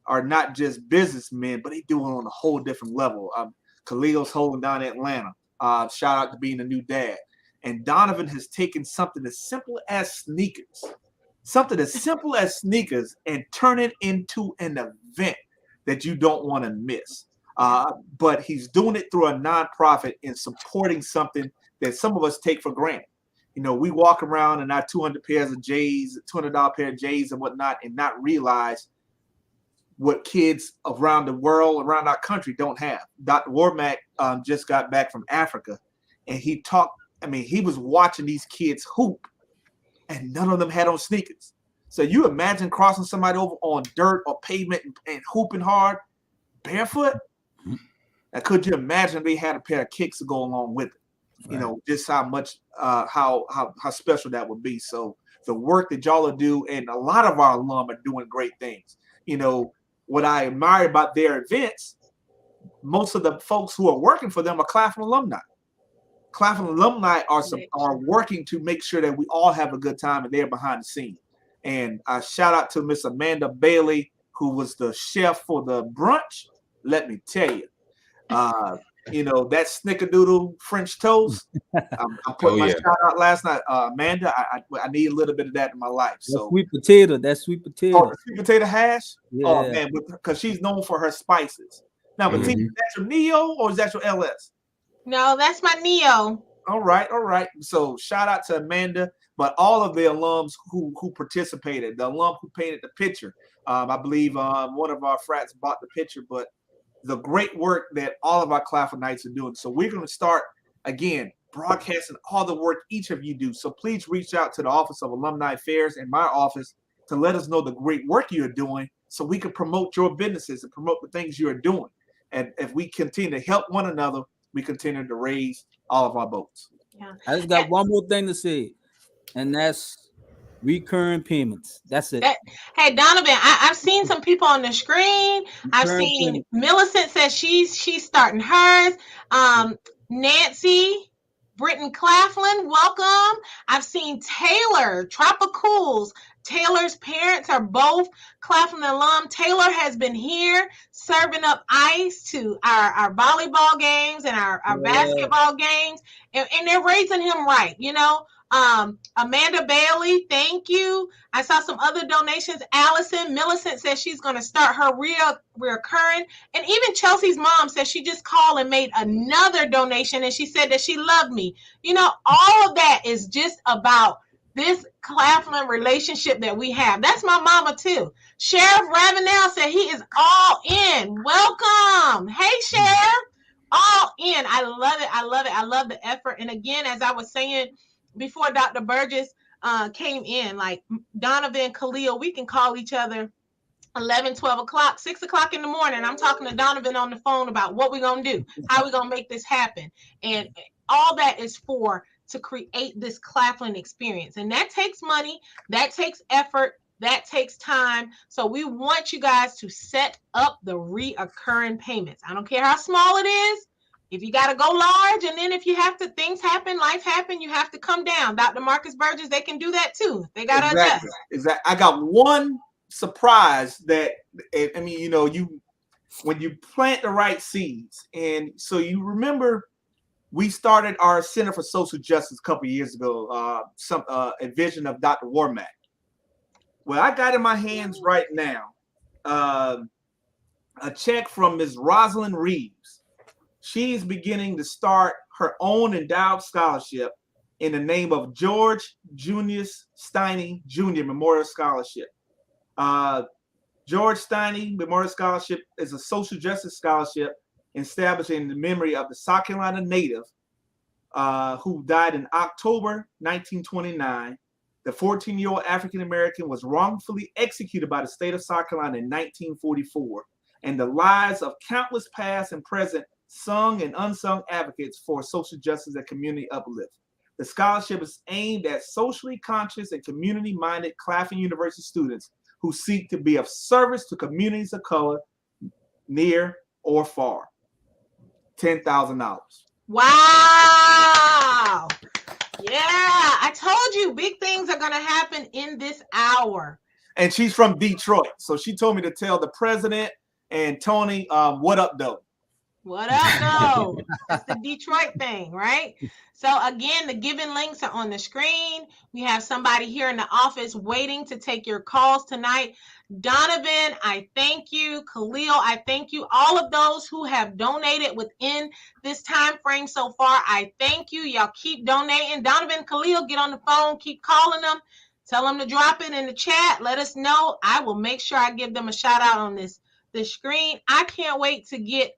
are not just businessmen, but they do it on a whole different level. Khalil's holding down Atlanta. Shout out to being a new dad. And Donovan has taken something as simple as sneakers, and turn it into an event that you don't want to miss. But he's doing it through a nonprofit and supporting something that some of us take for granted. We walk around in our 200 pairs of J's, $200 pair of J's and whatnot, and not realize what kids around the world, around our country don't have. Dr. Warmack just got back from Africa, and he was watching these kids hoop, and none of them had on sneakers. So you imagine crossing somebody over on dirt or pavement and hooping hard barefoot? Now, could you imagine if they had a pair of kicks to go along with it? You know, just how much how special that would be. So the work that y'all are do, and a lot of our alum are doing great things. You know, what I admire about their events, most of the folks who are working for them are Claflin alumni. Claflin alumni are working to make sure that we all have a good time, and they're behind the scenes. And I shout out to Miss Amanda Bailey, who was the chef for the brunch. Let me tell you, you know, that snickerdoodle French toast. I put my shout out last night, Amanda. I need a little bit of that in my life. So sweet potato, that's sweet potato. Oh, the sweet potato hash. Yeah. Oh man, because she's known for her spices. Now, Matisse, is that your Neo or is that your LS? No, that's my Neo. All right. So shout out to Amanda, but all of the alums who participated, the alum who painted the picture. I believe one of our frats bought the picture, but the great work that all of our Claflinites are doing. So we're going to start again broadcasting all the work each of you do. So please reach out to the Office of Alumni Affairs and my office to let us know the great work you're doing, so we can promote your businesses and promote the things you're doing. And if we continue to help one another, we continue to raise all of our boats. Yeah. I just got one more thing to say, and that's recurring payments. That's it. Hey, Donovan, I've seen some people on the screen. I've seen Millicent says she's starting hers. Nancy, Britton Claflin, welcome. I've seen Taylor, Tropicals. Taylor's parents are both Claflin alum. Taylor has been here serving up ice to our volleyball games and our basketball games, and they're raising him right, you know. Amanda Bailey, thank you. I saw some other donations. Allison Millicent says she's going to start her reoccurring. And even Chelsea's mom says she just called and made another donation, and she said that she loved me. You know, all of that is just about this Claflin relationship that we have. That's my mama too. Sheriff Ravenel said he is all in. Welcome. Hey, Sheriff. All in. I love it. I love the effort. And again, as I was saying before Dr. Burgess came in, like Donovan, Khalil, we can call each other 11, 12 o'clock, 6 o'clock in the morning. I'm talking to Donovan on the phone about what we're going to do, how we're going to make this happen. And all that is to create this Claflin experience. And that takes money, that takes effort, that takes time. So we want you guys to set up the reoccurring payments. I don't care how small it is. If you got to go large, and then if you have to, things happen, life happen, you have to come down. Dr. Marcus Burgess, they can do that too. They got to adjust. Exactly. I got one surprise that, I mean, you know, when you plant the right seeds, and so you remember we started our Center for Social Justice a couple of years ago, a vision of Dr. Warmack. Well, I got in my hands right now a check from Ms. Rosalind Reeves. She's beginning to start her own endowed scholarship in the name of George Junius Steiny Jr. Memorial Scholarship. George Steiny Memorial Scholarship is a social justice scholarship established in the memory of the South Carolina native who died in October 1929. The 14-year-old African-American was wrongfully executed by the state of South Carolina in 1944, and the lives of countless past and present sung and unsung advocates for social justice and community uplift. The scholarship is aimed at socially conscious and community-minded Claflin University students who seek to be of service to communities of color, near or far. $10,000. Wow. Yeah, I told you big things are going to happen in this hour. And she's from Detroit. So she told me to tell the president and Tony, what up, though? What up, though? That's the Detroit thing, right? So again, the giving links are on the screen. We have somebody here in the office waiting to take your calls tonight. Donovan, I thank you. Khalil, I thank you. All of those who have donated within this time frame so far, I thank you. Y'all keep donating. Donovan, Khalil, get on the phone. Keep calling them. Tell them to drop it in the chat. Let us know. I will make sure I give them a shout out on this screen. I can't wait to get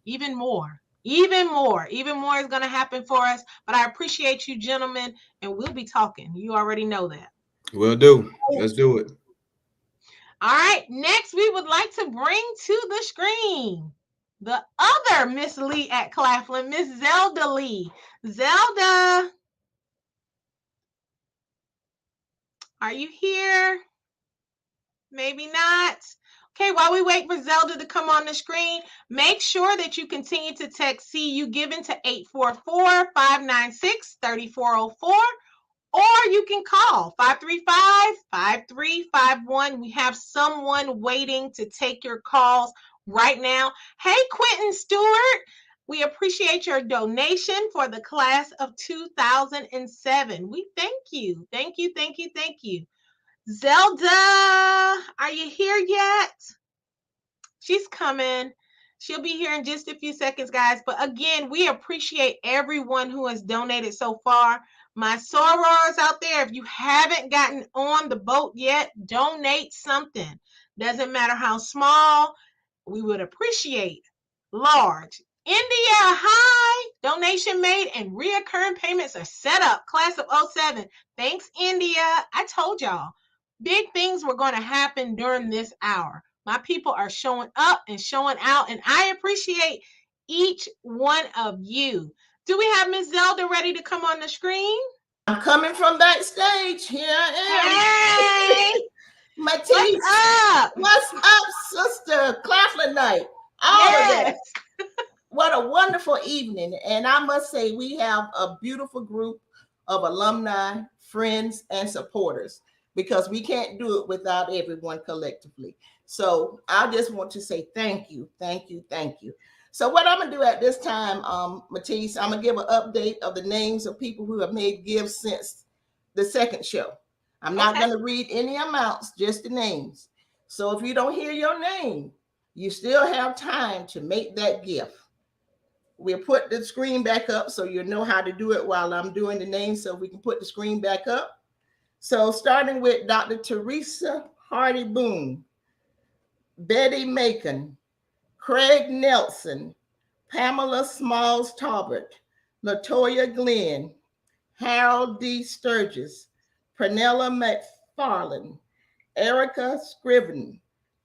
even more is going to happen for us. But I appreciate you, gentlemen, and we'll be talking. You already know that. Will do. Let's do it. All right, next we would like to bring to the screen the other Miss Lee at Claflin, Miss Zelda Lee. Zelda, are you here? Maybe not. Okay, while we wait for Zelda to come on the screen, make sure that you continue to text CU Given to 844-596-3404, or you can call 535-5351. We have someone waiting to take your calls right now. Hey, Quentin Stewart, we appreciate your donation for the class of 2007. We thank you. Thank you, thank you, thank you. Zelda, are you here yet? She's coming. She'll be here in just a few seconds, guys. But again, we appreciate everyone who has donated so far. My sorors out there, if you haven't gotten on the boat yet, donate something. Doesn't matter how small, we would appreciate large. India, hi! Donation made and reoccurring payments are set up. Class of 07. Thanks, India. I told y'all, big things were going to happen during this hour. My people are showing up and showing out, and I appreciate each one of you. Do we have Miss Zelda ready to come on the screen? I'm coming from backstage. Here I Hey! am. Matisse, what's up, sister? Claflin night. All of that. What a wonderful evening. And I must say, we have a beautiful group of alumni, friends, and supporters, because we can't do it without everyone collectively. So I just want to say thank you, thank you, thank you. So what I'm going to do at this time, Matisse, I'm going to give an update of the names of people who have made gifts since the second show. I'm not going to read any amounts, just the names. So if you don't hear your name, you still have time to make that gift. We'll put the screen back up so you know how to do it while I'm doing the names, so we can put the screen back up. So starting with Dr. Teresa Hardy Boone, Betty Macon, Craig Nelson, Pamela Smalls Talbot, Latoya Glenn, Harold D. Sturgis, Pernella McFarland, Erica Scriven,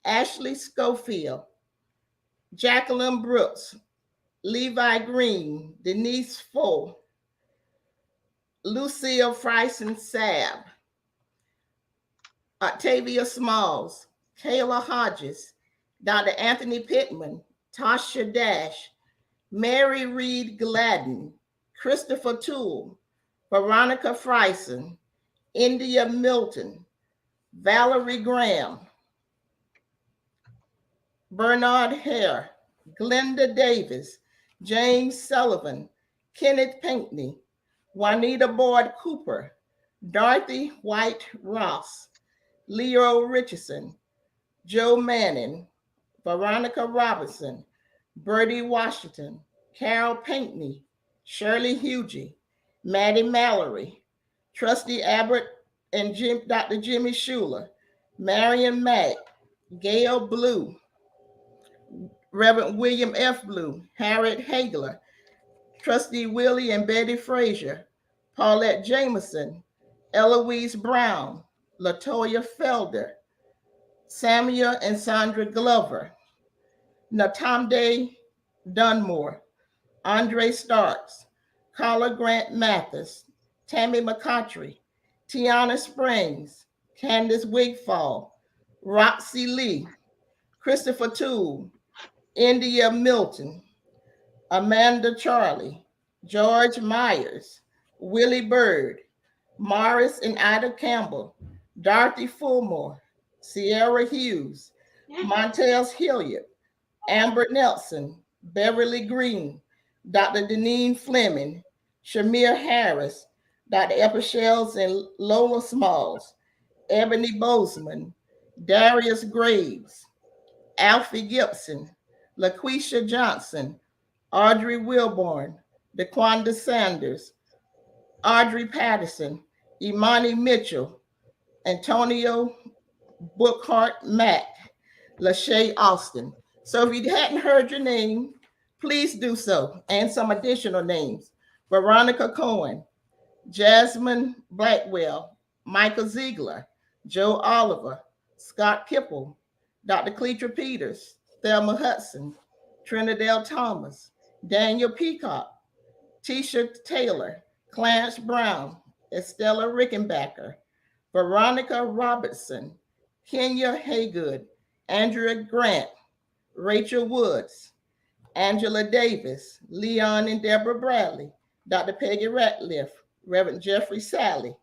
Ashley Schofield, Jacqueline Brooks, Levi Green, Denise Foe, Lucille Friesen Sab, Octavia Smalls, Kayla Hodges, Dr. Anthony Pittman, Tasha Dash, Mary Reed Gladden, Christopher Toole, Veronica Friesen, India Milton, Valerie Graham, Bernard Hare, Glenda Davis, James Sullivan, Kenneth Pinkney, Juanita Boyd Cooper, Dorothy White Ross, Leo Richardson, Joe Manning, Veronica Robinson, Bertie Washington, Carol Pinkney, Shirley Hughie, Maddie Mallory, Trustee Abbott and Dr. Jimmy Schuler, Marion Mack, Gail Blue, Reverend William F. Blue, Harriet Hagler, Trustee Willie and Betty Frazier, Paulette Jameson, Eloise Brown, Latoya Felder, Samuel and Sandra Glover, Natamde Dunmore, Andre Starks, Carla Grant Mathis, Tammy McContry, Tiana Springs, Candace Wigfall, Roxy Lee, Christopher Toole, India Milton, Amanda Charlie, George Myers, Willie Bird, Morris and Ida Campbell, Dorothy Fulmore, Sierra Hughes, Montez Hilliard, Amber Nelson, Beverly Green, Dr. Deneen Fleming, Shamir Harris, Dr. Epichells and Lola Smalls, Ebony Bozeman, Darius Graves, Alfie Gibson, LaQuisha Johnson, Audrey Wilborn, DeQuanda Sanders, Audrey Patterson, Imani Mitchell, Antonio Bookhart Mack, Lachey Austin. So if you hadn't heard your name, please do so, and some additional names. Veronica Cohen, Jasmine Blackwell, Michael Ziegler, Joe Oliver, Scott Kipple, Dr. Cletra Peters, Thelma Hudson, Trinidad Thomas, Daniel Peacock, Tisha Taylor, Clarence Brown, Estella Rickenbacker, Veronica Robertson, Kenya Haygood, Andrea Grant, Rachel Woods, Angela Davis, Leon and Deborah Bradley, Dr. Peggy Ratliff, Reverend Jeffrey Sally,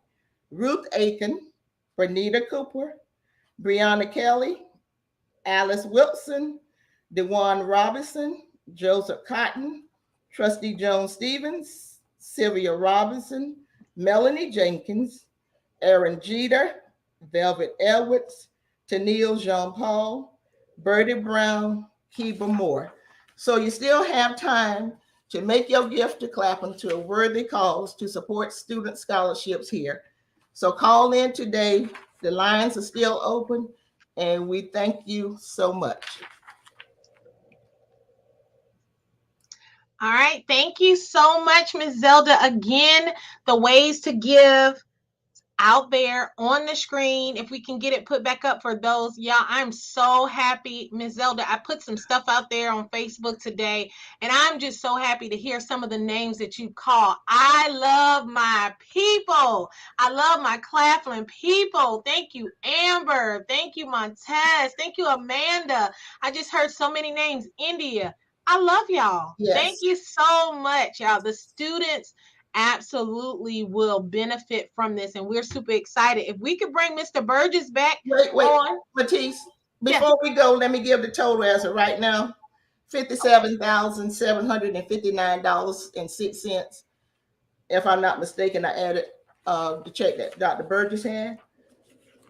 Ruth Aiken, Bernita Cooper, Brianna Kelly, Alice Wilson, DeJuan Robinson, Joseph Cotton, Trustee Joan Stevens, Sylvia Robinson, Melanie Jenkins, Aaron Jeter, Velvet Edwards, Tennille Jean Paul, Bertie Brown, Kiba Moore. So you still have time to make your gift to Claflin to a worthy cause to support student scholarships here. So call in today. The lines are still open, and we thank you so much. All right. Thank you so much, Ms. Zelda. Again, the ways to give out there on the screen. If we can get it put back up for those, y'all, I'm so happy. Ms. Zelda, I put some stuff out there on Facebook today, and I'm just so happy to hear some of the names that you call. I love my people. I love my Claflin people. Thank you, Amber. Thank you, Montez. Thank you, Amanda. I just heard so many names. India. I love y'all. Yes. Thank you so much, y'all. The students absolutely will benefit from this, and we're super excited. If we could bring Mr. Burgess back on. Matisse, before we go, let me give the total as of right now. $57,759.06. If I'm not mistaken, I added the check that Dr. Burgess had.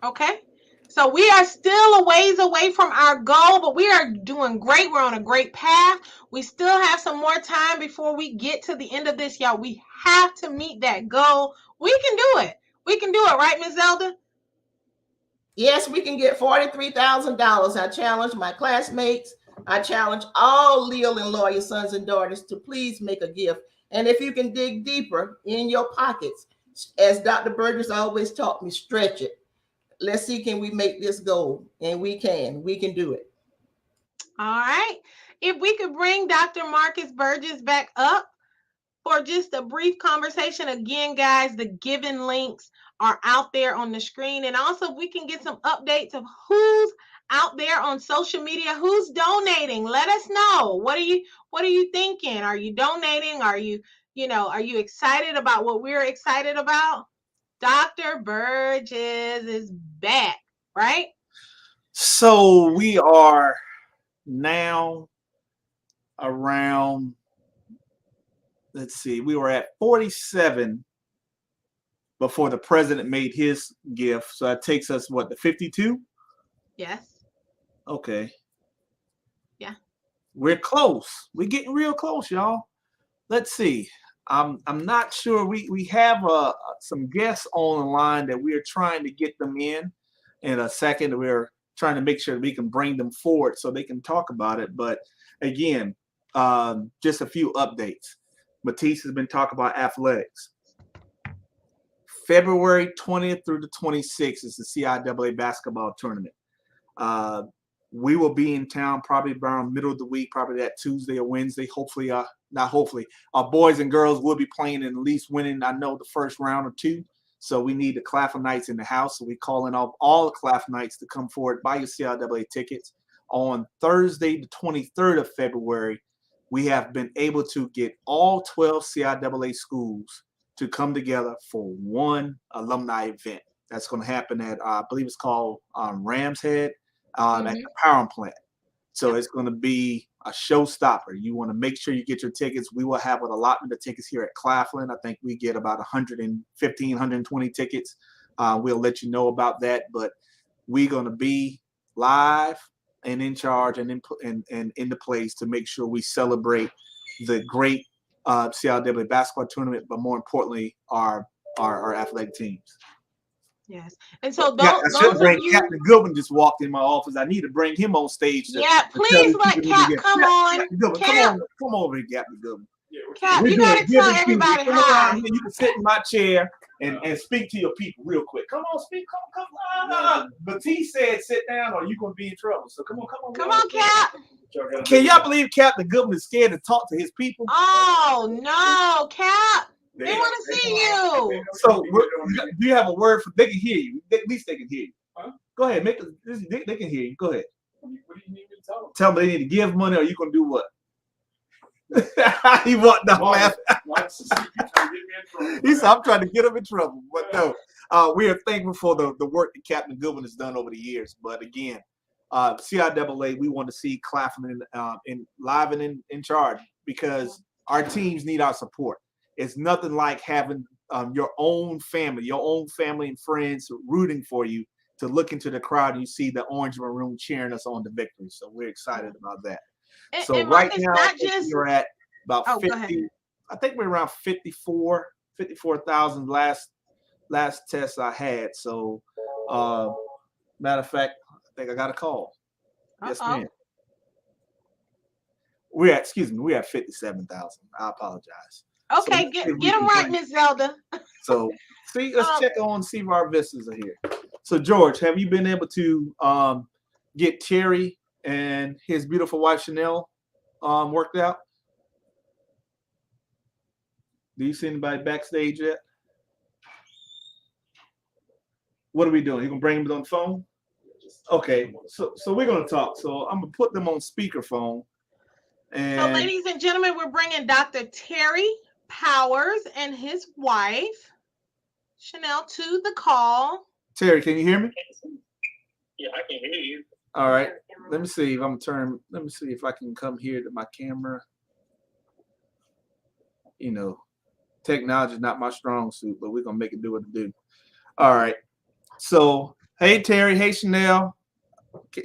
Okay. So we are still a ways away from our goal, but we are doing great. We're on a great path. We still have some more time before we get to the end of this, y'all. We have to meet that goal. We can do it. We can do it, right, Ms. Zelda? Yes, we can get $43,000. I challenge my classmates. I challenge all Leal and Lawyer sons and daughters to please make a gift. And if you can dig deeper in your pockets, as Dr. Burgess always taught me, stretch it. Let's see, can we make this goal? And we can do it. All right. If we could bring Dr. Marcus Burgess back up for just a brief conversation. Again, guys, the given links are out there on the screen. And also, if we can get some updates of who's out there on social media, who's donating, let us know. What are you thinking? Are you donating? Are you excited about what we're excited about? Dr. Burgess is back, right? So we are now around, let's see, we were at 47 before the president made his gift. So that takes us, what, to 52? Yes. Okay. Yeah. We're close. We're getting real close, y'all. Let's see. I'm not sure. We have some guests on the line that we are trying to get them in a second. We're trying to make sure we can bring them forward so they can talk about it. But again, just a few updates. Matisse has been talking about athletics. February 20th through the 26th is the CIAA basketball tournament. We will be in town probably around middle of the week, probably that Tuesday or Wednesday. Hopefully, not hopefully, our boys and girls will be playing and at least winning, I know, the first round or two. So we need the Claflinites in the house. So we calling off all the Claflinites to come forward, buy your CIAA tickets. On Thursday, the 23rd of February, we have been able to get all 12 CIAA schools to come together for one alumni event. That's going to happen at, I believe it's called Rams Head. At the power plant. So it's going to be a showstopper. You want to make sure you get your tickets. We will have an allotment of tickets here at Claflin. I think we get about 115, 120 tickets. We'll let you know about that. But we're going to be live and in charge and in the place to make sure we celebrate the great CIAA basketball tournament, but more importantly, our athletic teams. Yes. And so Captain Goodwin just walked in my office. I need to bring him on stage. Please let Cap come on. Come over here, Captain Goodwin. Cap, you gotta tell everybody hi. You can sit in my chair and speak to your people real quick. Come on, speak. Come. Matisse said sit down or you're going to be in trouble. So come on. Come on, Cap. Can y'all believe Captain Goodman is scared to talk to his people? Oh, no, Cap. They want to see you. So do you have a word for, they can hear you. At least they can hear you. Huh? Go ahead. They can hear you. Go ahead. What do you need me to tell them? Tell them they need to give money or you going to do what? He walked down laughing. He said, I'm trying to get him in trouble. But no, we are thankful for the work that Captain Goodwin has done over the years. But again, CIAA, we want to see Claflin live and in charge because our teams need our support. It's nothing like having your own family and friends rooting for you to look into the crowd and you see the orange and maroon cheering us on to victory. So we're excited about that. So and right now, we're at about 50. I think we're around 54,000 last test I had. So, matter of fact, I think I got a call. Yes, ma'am. We're at 57,000. I apologize. Okay, so get them right, Miss Zelda. So, let's check on see if our visitors are here. So, George, have you been able to get Terry and his beautiful wife Chanel worked out? Do you see anybody backstage yet? What are we doing? You gonna bring them on the phone? Okay, so we're gonna talk. So I'm gonna put them on speakerphone. And so, ladies and gentlemen, we're bringing Dr. Terry Powers and his wife Chanel to the call. Terry, can you hear me? Yeah, I can hear you. All right. Let me see if let me see if I can come here to my camera. You know, technology is not my strong suit, but we're going to make it do what it do. All right. So, hey, Terry. Hey, Chanel.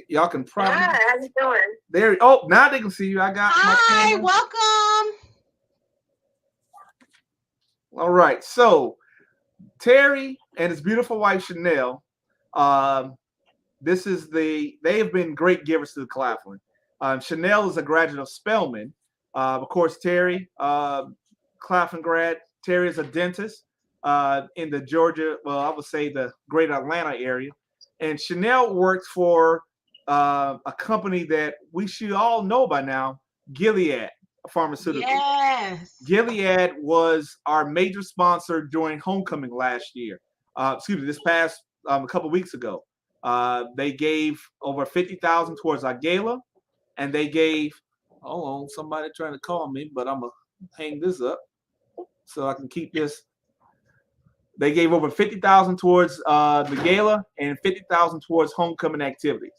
Y'all can probably. Hi, how you doing? There. Oh, now they can see you. I got my camera. Welcome. All right. So, Terry and his beautiful wife, Chanel, they have been great givers to the Claflin. Chanel is a graduate of Spelman. Of course, Terry, Claflin grad. Terry is a dentist in the Georgia, well, I would say the greater Atlanta area. And Chanel works for a company that we should all know by now, Gilead Pharmaceuticals. Yes. Gilead was our major sponsor during homecoming last year. This past a couple weeks ago. They gave over 50,000 towards our gala, and they gave. Oh, somebody trying to call me, but I'm gonna hang this up so I can keep this. They gave over 50,000 towards the gala and 50,000 towards homecoming activities.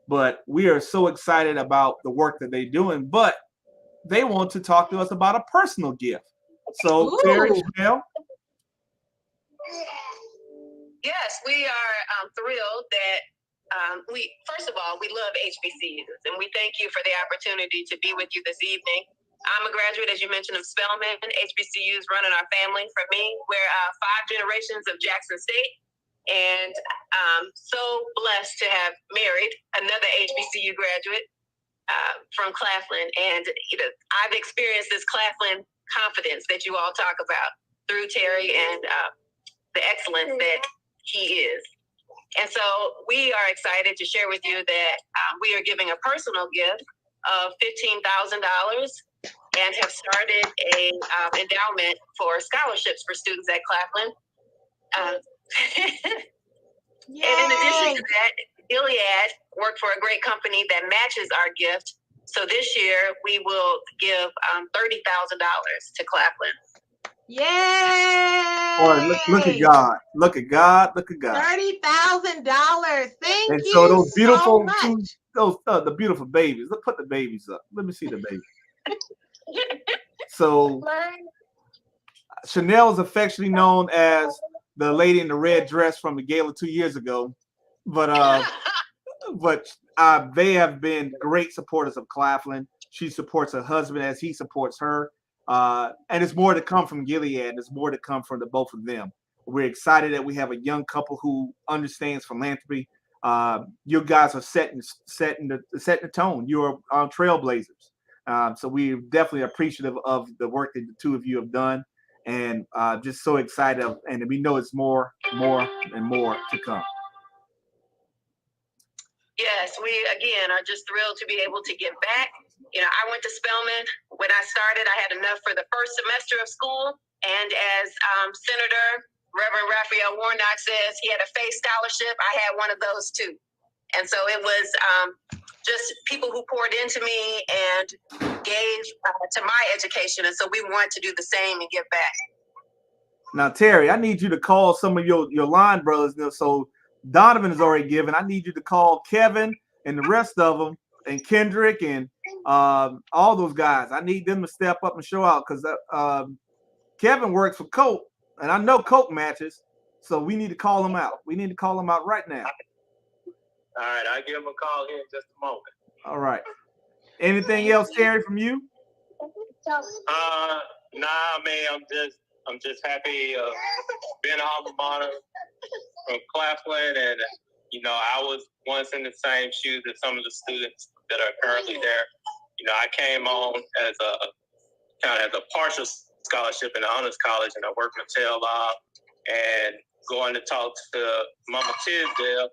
But we are so excited about the work that they're doing. But they want to talk to us about a personal gift. So, Terry, Chanel. Yes, we are thrilled that first of all, we love HBCUs, and we thank you for the opportunity to be with you this evening. I'm a graduate, as you mentioned, of Spelman. HBCUs run in our family. For me, we're 5 generations of Jackson State, and so blessed to have married another HBCU graduate from Claflin. And I've experienced this Claflin confidence that you all talk about through Terry and the excellence that he is. And so we are excited to share with you that we are giving a personal gift of $15,000 and have started a endowment for scholarships for students at Claflin. And in addition to that, Gilead worked for a great company that matches our gift. So this year we will give $30,000 to Claflin. Yay! Boy, look at God. Look at God. Look at God. $30,000. Thank and you so those beautiful, so much. The beautiful babies. Let's put the babies up. Let me see the babies. So Chanel is affectionately known as the lady in the red dress from the gala 2 years ago, but they have been great supporters of Claflin. She supports her husband as he supports her. And there's more to come from Gilead. There's more to come from the both of them. We're excited that we have a young couple who understands philanthropy. You guys are setting the tone. You are trailblazers. So we're definitely appreciative of the work that the two of you have done. and just so excited. And we know it's more and more to come. Yes, we again are just thrilled to be able to give back. You know, I went to Spelman. When I started, I had enough for the first semester of school. And as Senator Reverend Raphael Warnock says, he had a FACE scholarship. I had one of those too. And so it was just people who poured into me and gave to my education. And so we want to do the same and give back. Now, Terry, I need you to call some of your line brothers. So Donovan is already given. I need you to call Kevin and the rest of them, and Kendrick and all those guys. I need them to step up and show out, because Kevin works for Coke, and I know Coke matches. So we need to call them out. We need to call them out right now. All right, I'll give him a call here in just a moment. All right. Anything else, Terry, from you? Nah, man. I'm just happy being an alma mater from Claflin, and you know, I was once in the same shoes as some of the students that are currently there. You know, I came on as a partial scholarship in the honors college, and I worked my tail off and going to talk to Mama Tisdale,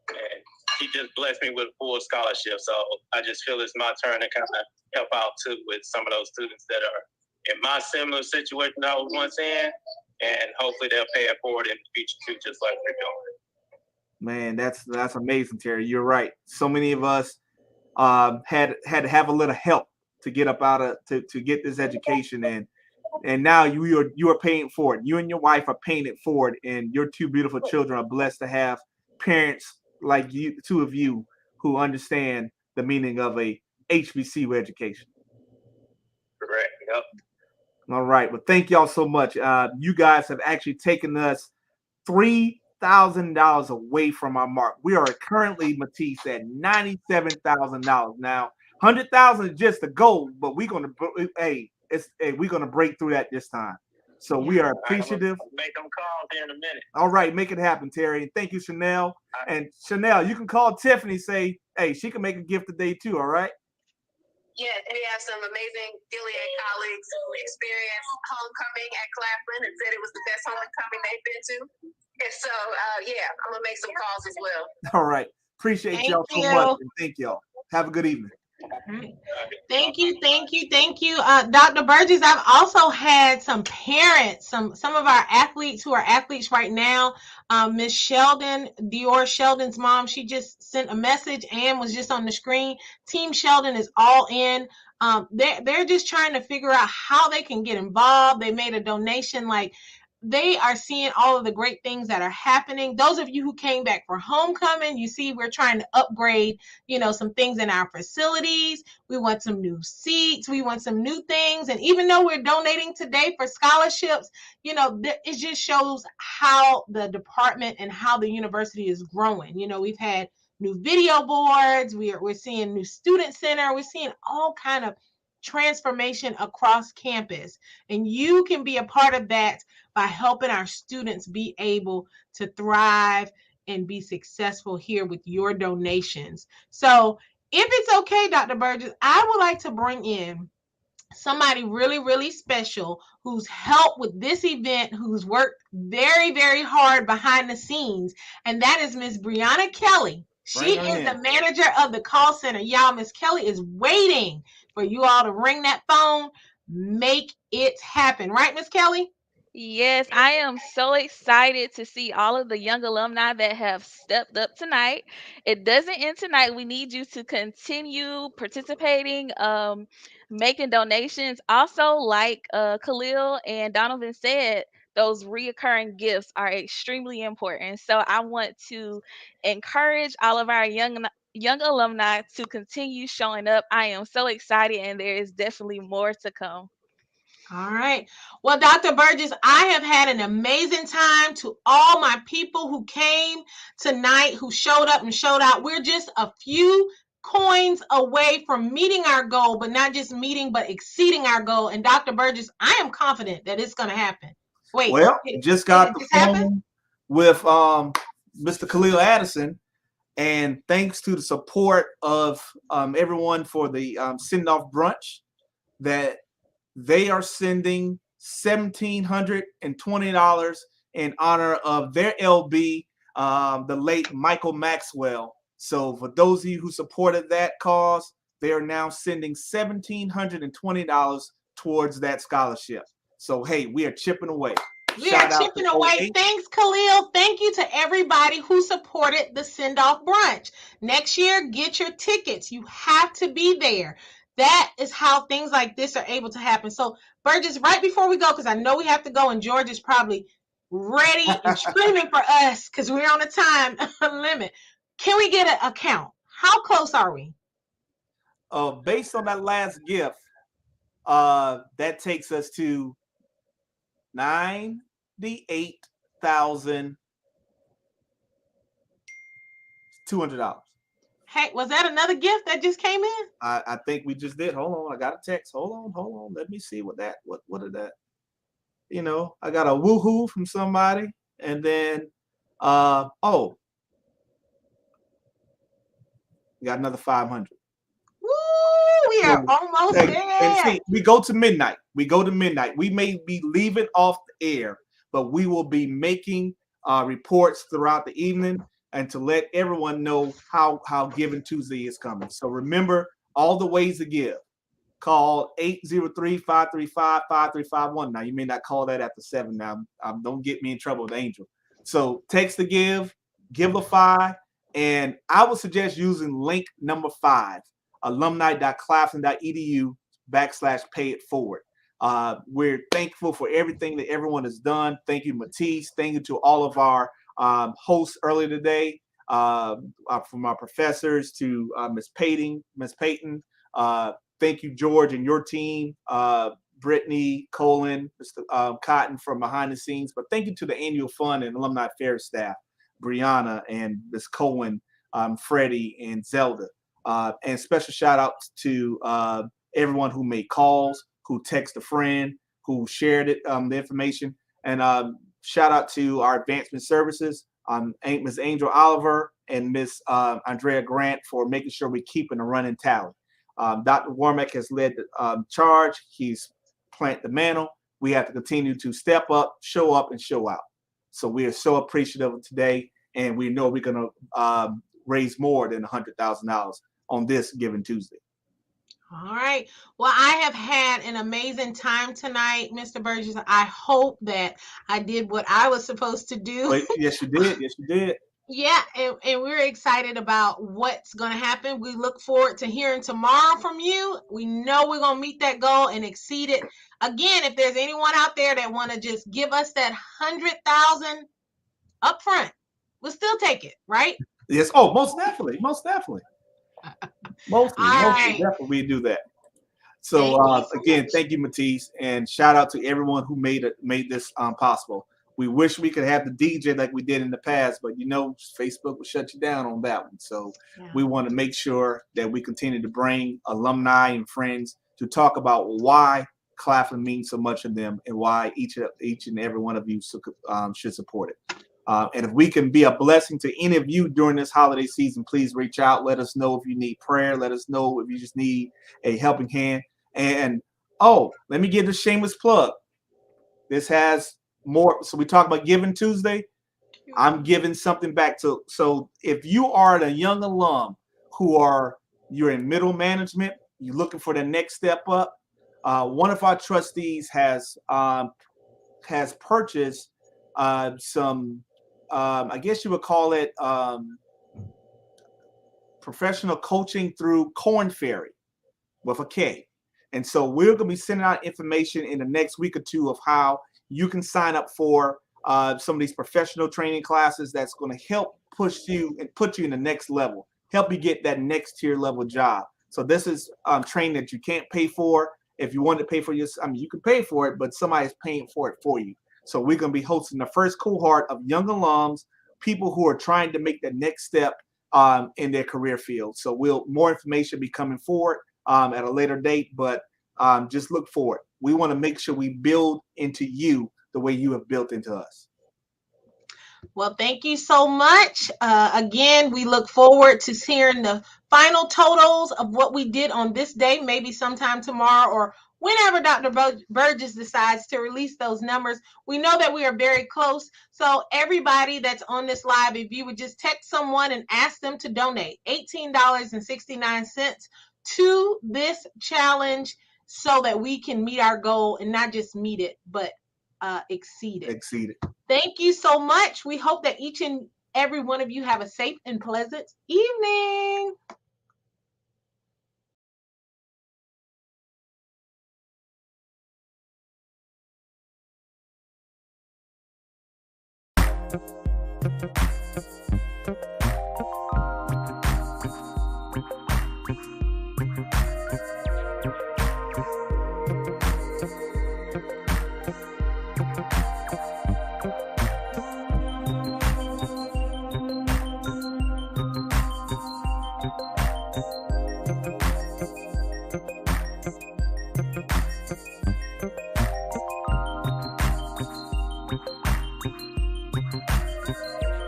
and she just blessed me with a full scholarship. So I just feel it's my turn to kind of help out too with some of those students that are in my similar situation I was once in, and hopefully they'll pay it forward in the future too, just like we're doing. Man, that's amazing, Terry. You're right. So many of us had to have a little help to get up out of to get this education, and now you are paying for it. You and your wife are paying it forward, and your two beautiful children are blessed to have parents like you, two of you, who understand the meaning of a HBCU education. Correct. Yep. All right. Well, thank y'all so much. You guys have actually taken us $3,000 away from our mark. We are currently, Matisse, at $97,000 now. 100,000 is just the goal, but we're gonna we're gonna break through that this time. So we are appreciative. I'll make them calls here in a minute. All right, make it happen, Terry. And thank you, Chanel. And Chanel, you can call Tiffany, say, hey, she can make a gift today too, all right? Yes, we have some amazing Gilead colleagues who experienced homecoming at Claflin and said it was the best homecoming they've been to. And so, I'm going to make some calls as well. All right. Appreciate y'all so much. And thank y'all. Have a good evening. Thank you. Dr. Burgess, I've also had some parents, some of our athletes who are athletes right now. Miss Sheldon, Dior Sheldon's mom, she just sent a message and was just on the screen. Team Sheldon is all in. They're just trying to figure out how they can get involved. They made a donation. Like, they are seeing all of the great things that are happening. Those of you who came back for homecoming, you see we're trying to upgrade, some things in our facilities. We want some new seats. We want some new things. And even though we're donating today for scholarships, it just shows how the department and how the university is growing. We've had new video boards. We're seeing new student center. We're seeing all kind of transformation across campus. And you can be a part of that by helping our students be able to thrive and be successful here with your donations. So if it's okay, Dr. Burgess, I would like to bring in somebody really, really special who's helped with this event, who's worked very, very hard behind the scenes, and that is Miss Brianna Kelly. She is the manager of the call center. Y'all, Miss Kelly is waiting for you all to ring that phone. Make it happen. Right, Miss Kelly? Yes, I am so excited to see all of the young alumni that have stepped up tonight. It doesn't end tonight. We need you to continue participating, making donations. Also, like Khalil and Donovan said, those reoccurring gifts are extremely important. So I want to encourage all of our young alumni to continue showing up. I am so excited, and there is definitely more to come. All right. Well, Dr. Burgess, I have had an amazing time. To all my people who came tonight, who showed up and showed out. We're just a few coins away from meeting our goal, but not just meeting, but exceeding our goal. And Dr. Burgess, I am confident that it's going to happen. Wait. Well, just got the phone with Mr. Khalil Addison, and thanks to the support of everyone for the send-off brunch, that they are sending $1,720 in honor of their LB, the late Michael Maxwell. So for those of you who supported that cause, they are now sending $1,720 towards that scholarship. So hey, we are chipping away. We are chipping away. Thanks, Khalil. Thank you to everybody who supported the send-off brunch. Next year, get your tickets. You have to be there. That is how things like this are able to happen. So, Burgess, right before we go, because I know we have to go, and George is probably ready and screaming for us because we're on a time limit. Can we get a count? How close are we? Based on that last gift, that takes us to $98,200. Hey, was that another gift that just came in? I think we just did. Hold on, I got a text. Hold on. Let me see what is that? You know, I got a woohoo from somebody, and then we got another 500. Woo! We are almost there. And see, we go to midnight. We may be leaving off the air, but we will be making reports throughout the evening and to let everyone know how Giving Tuesday is coming. So remember all the ways to give. Call 803-535-5351. Now, you may not call that after 7 now. Don't get me in trouble with Angel. So text to Givelify, and I would suggest using link number 5, alumni.claflin.edu/pay-it-forward. We're thankful for everything that everyone has done. Thank you, Matisse. Thank you to all of our hosts earlier today, from our professors to Miss Payton. Thank you, George, and your team, Brittany, Colin, Mr. Cotton from behind the scenes. But thank you to the annual fund and alumni affairs staff, Brianna and Miss Cohen, Freddie, and Zelda. And special shout outs to everyone who made calls, who texted a friend, who shared it, the information. And shout out to our advancement services, Ms. Angel Oliver and Miss Andrea Grant for making sure we're keeping a running tally. Dr. Warmack has led the charge. He's planted the mantle. We have to continue to step up, and show out. So we are so appreciative of today, and we know we're going to raise more than $100,000 on this Giving Tuesday. All right. Well, I have had an amazing time tonight, Mr. Burgess. I hope that I did what I was supposed to do. Well, yes, you did. Yes, you did. Yeah, and we're excited about what's going to happen. We look forward to hearing tomorrow from you. We know we're going to meet that goal and exceed it. Again, if there's anyone out there that want to just give us that 100,000 up front, we'll still take it, right? Yes. Oh, most definitely. Most definitely, we do that. So again, thank you, Matisse, and shout out to everyone who made this possible. We wish we could have the DJ like we did in the past, but Facebook will shut you down on that one. So we want to make sure that we continue to bring alumni and friends to talk about why Claflin means so much to them and why each and every one of you should support it. And if we can be a blessing to any of you during this holiday season, please reach out. Let us know if you need prayer. Let us know if you just need a helping hand. And let me give the shameless plug. This has more. So we talk about Giving Tuesday. I'm giving something back to. So if you are a young alum you're in middle management, you're looking for the next step up. One of our trustees has purchased some. I guess you would call it professional coaching through Corn Ferry with a K. And so we're going to be sending out information in the next week or two of how you can sign up for some of these professional training classes that's going to help push you and put you in the next level, help you get that next tier level job. So this is training that you can't pay for. If you want to pay for you can pay for it, but somebody's paying for it for you. So we're going to be hosting the first cohort of young alums, people who are trying to make the next step in their career field. So more information be coming forward at a later date, but just look for it. We want to make sure we build into you the way you have built into us. Well, thank you so much. Again, we look forward to hearing the final totals of what we did on this day, maybe sometime tomorrow or whenever Dr. Burgess decides to release those numbers. We know that we are very close. So everybody that's on this live, if you would just text someone and ask them to donate $18.69 to this challenge so that we can meet our goal and not just meet it, but exceed it. Thank you so much. We hope that each and every one of you have a safe and pleasant evening.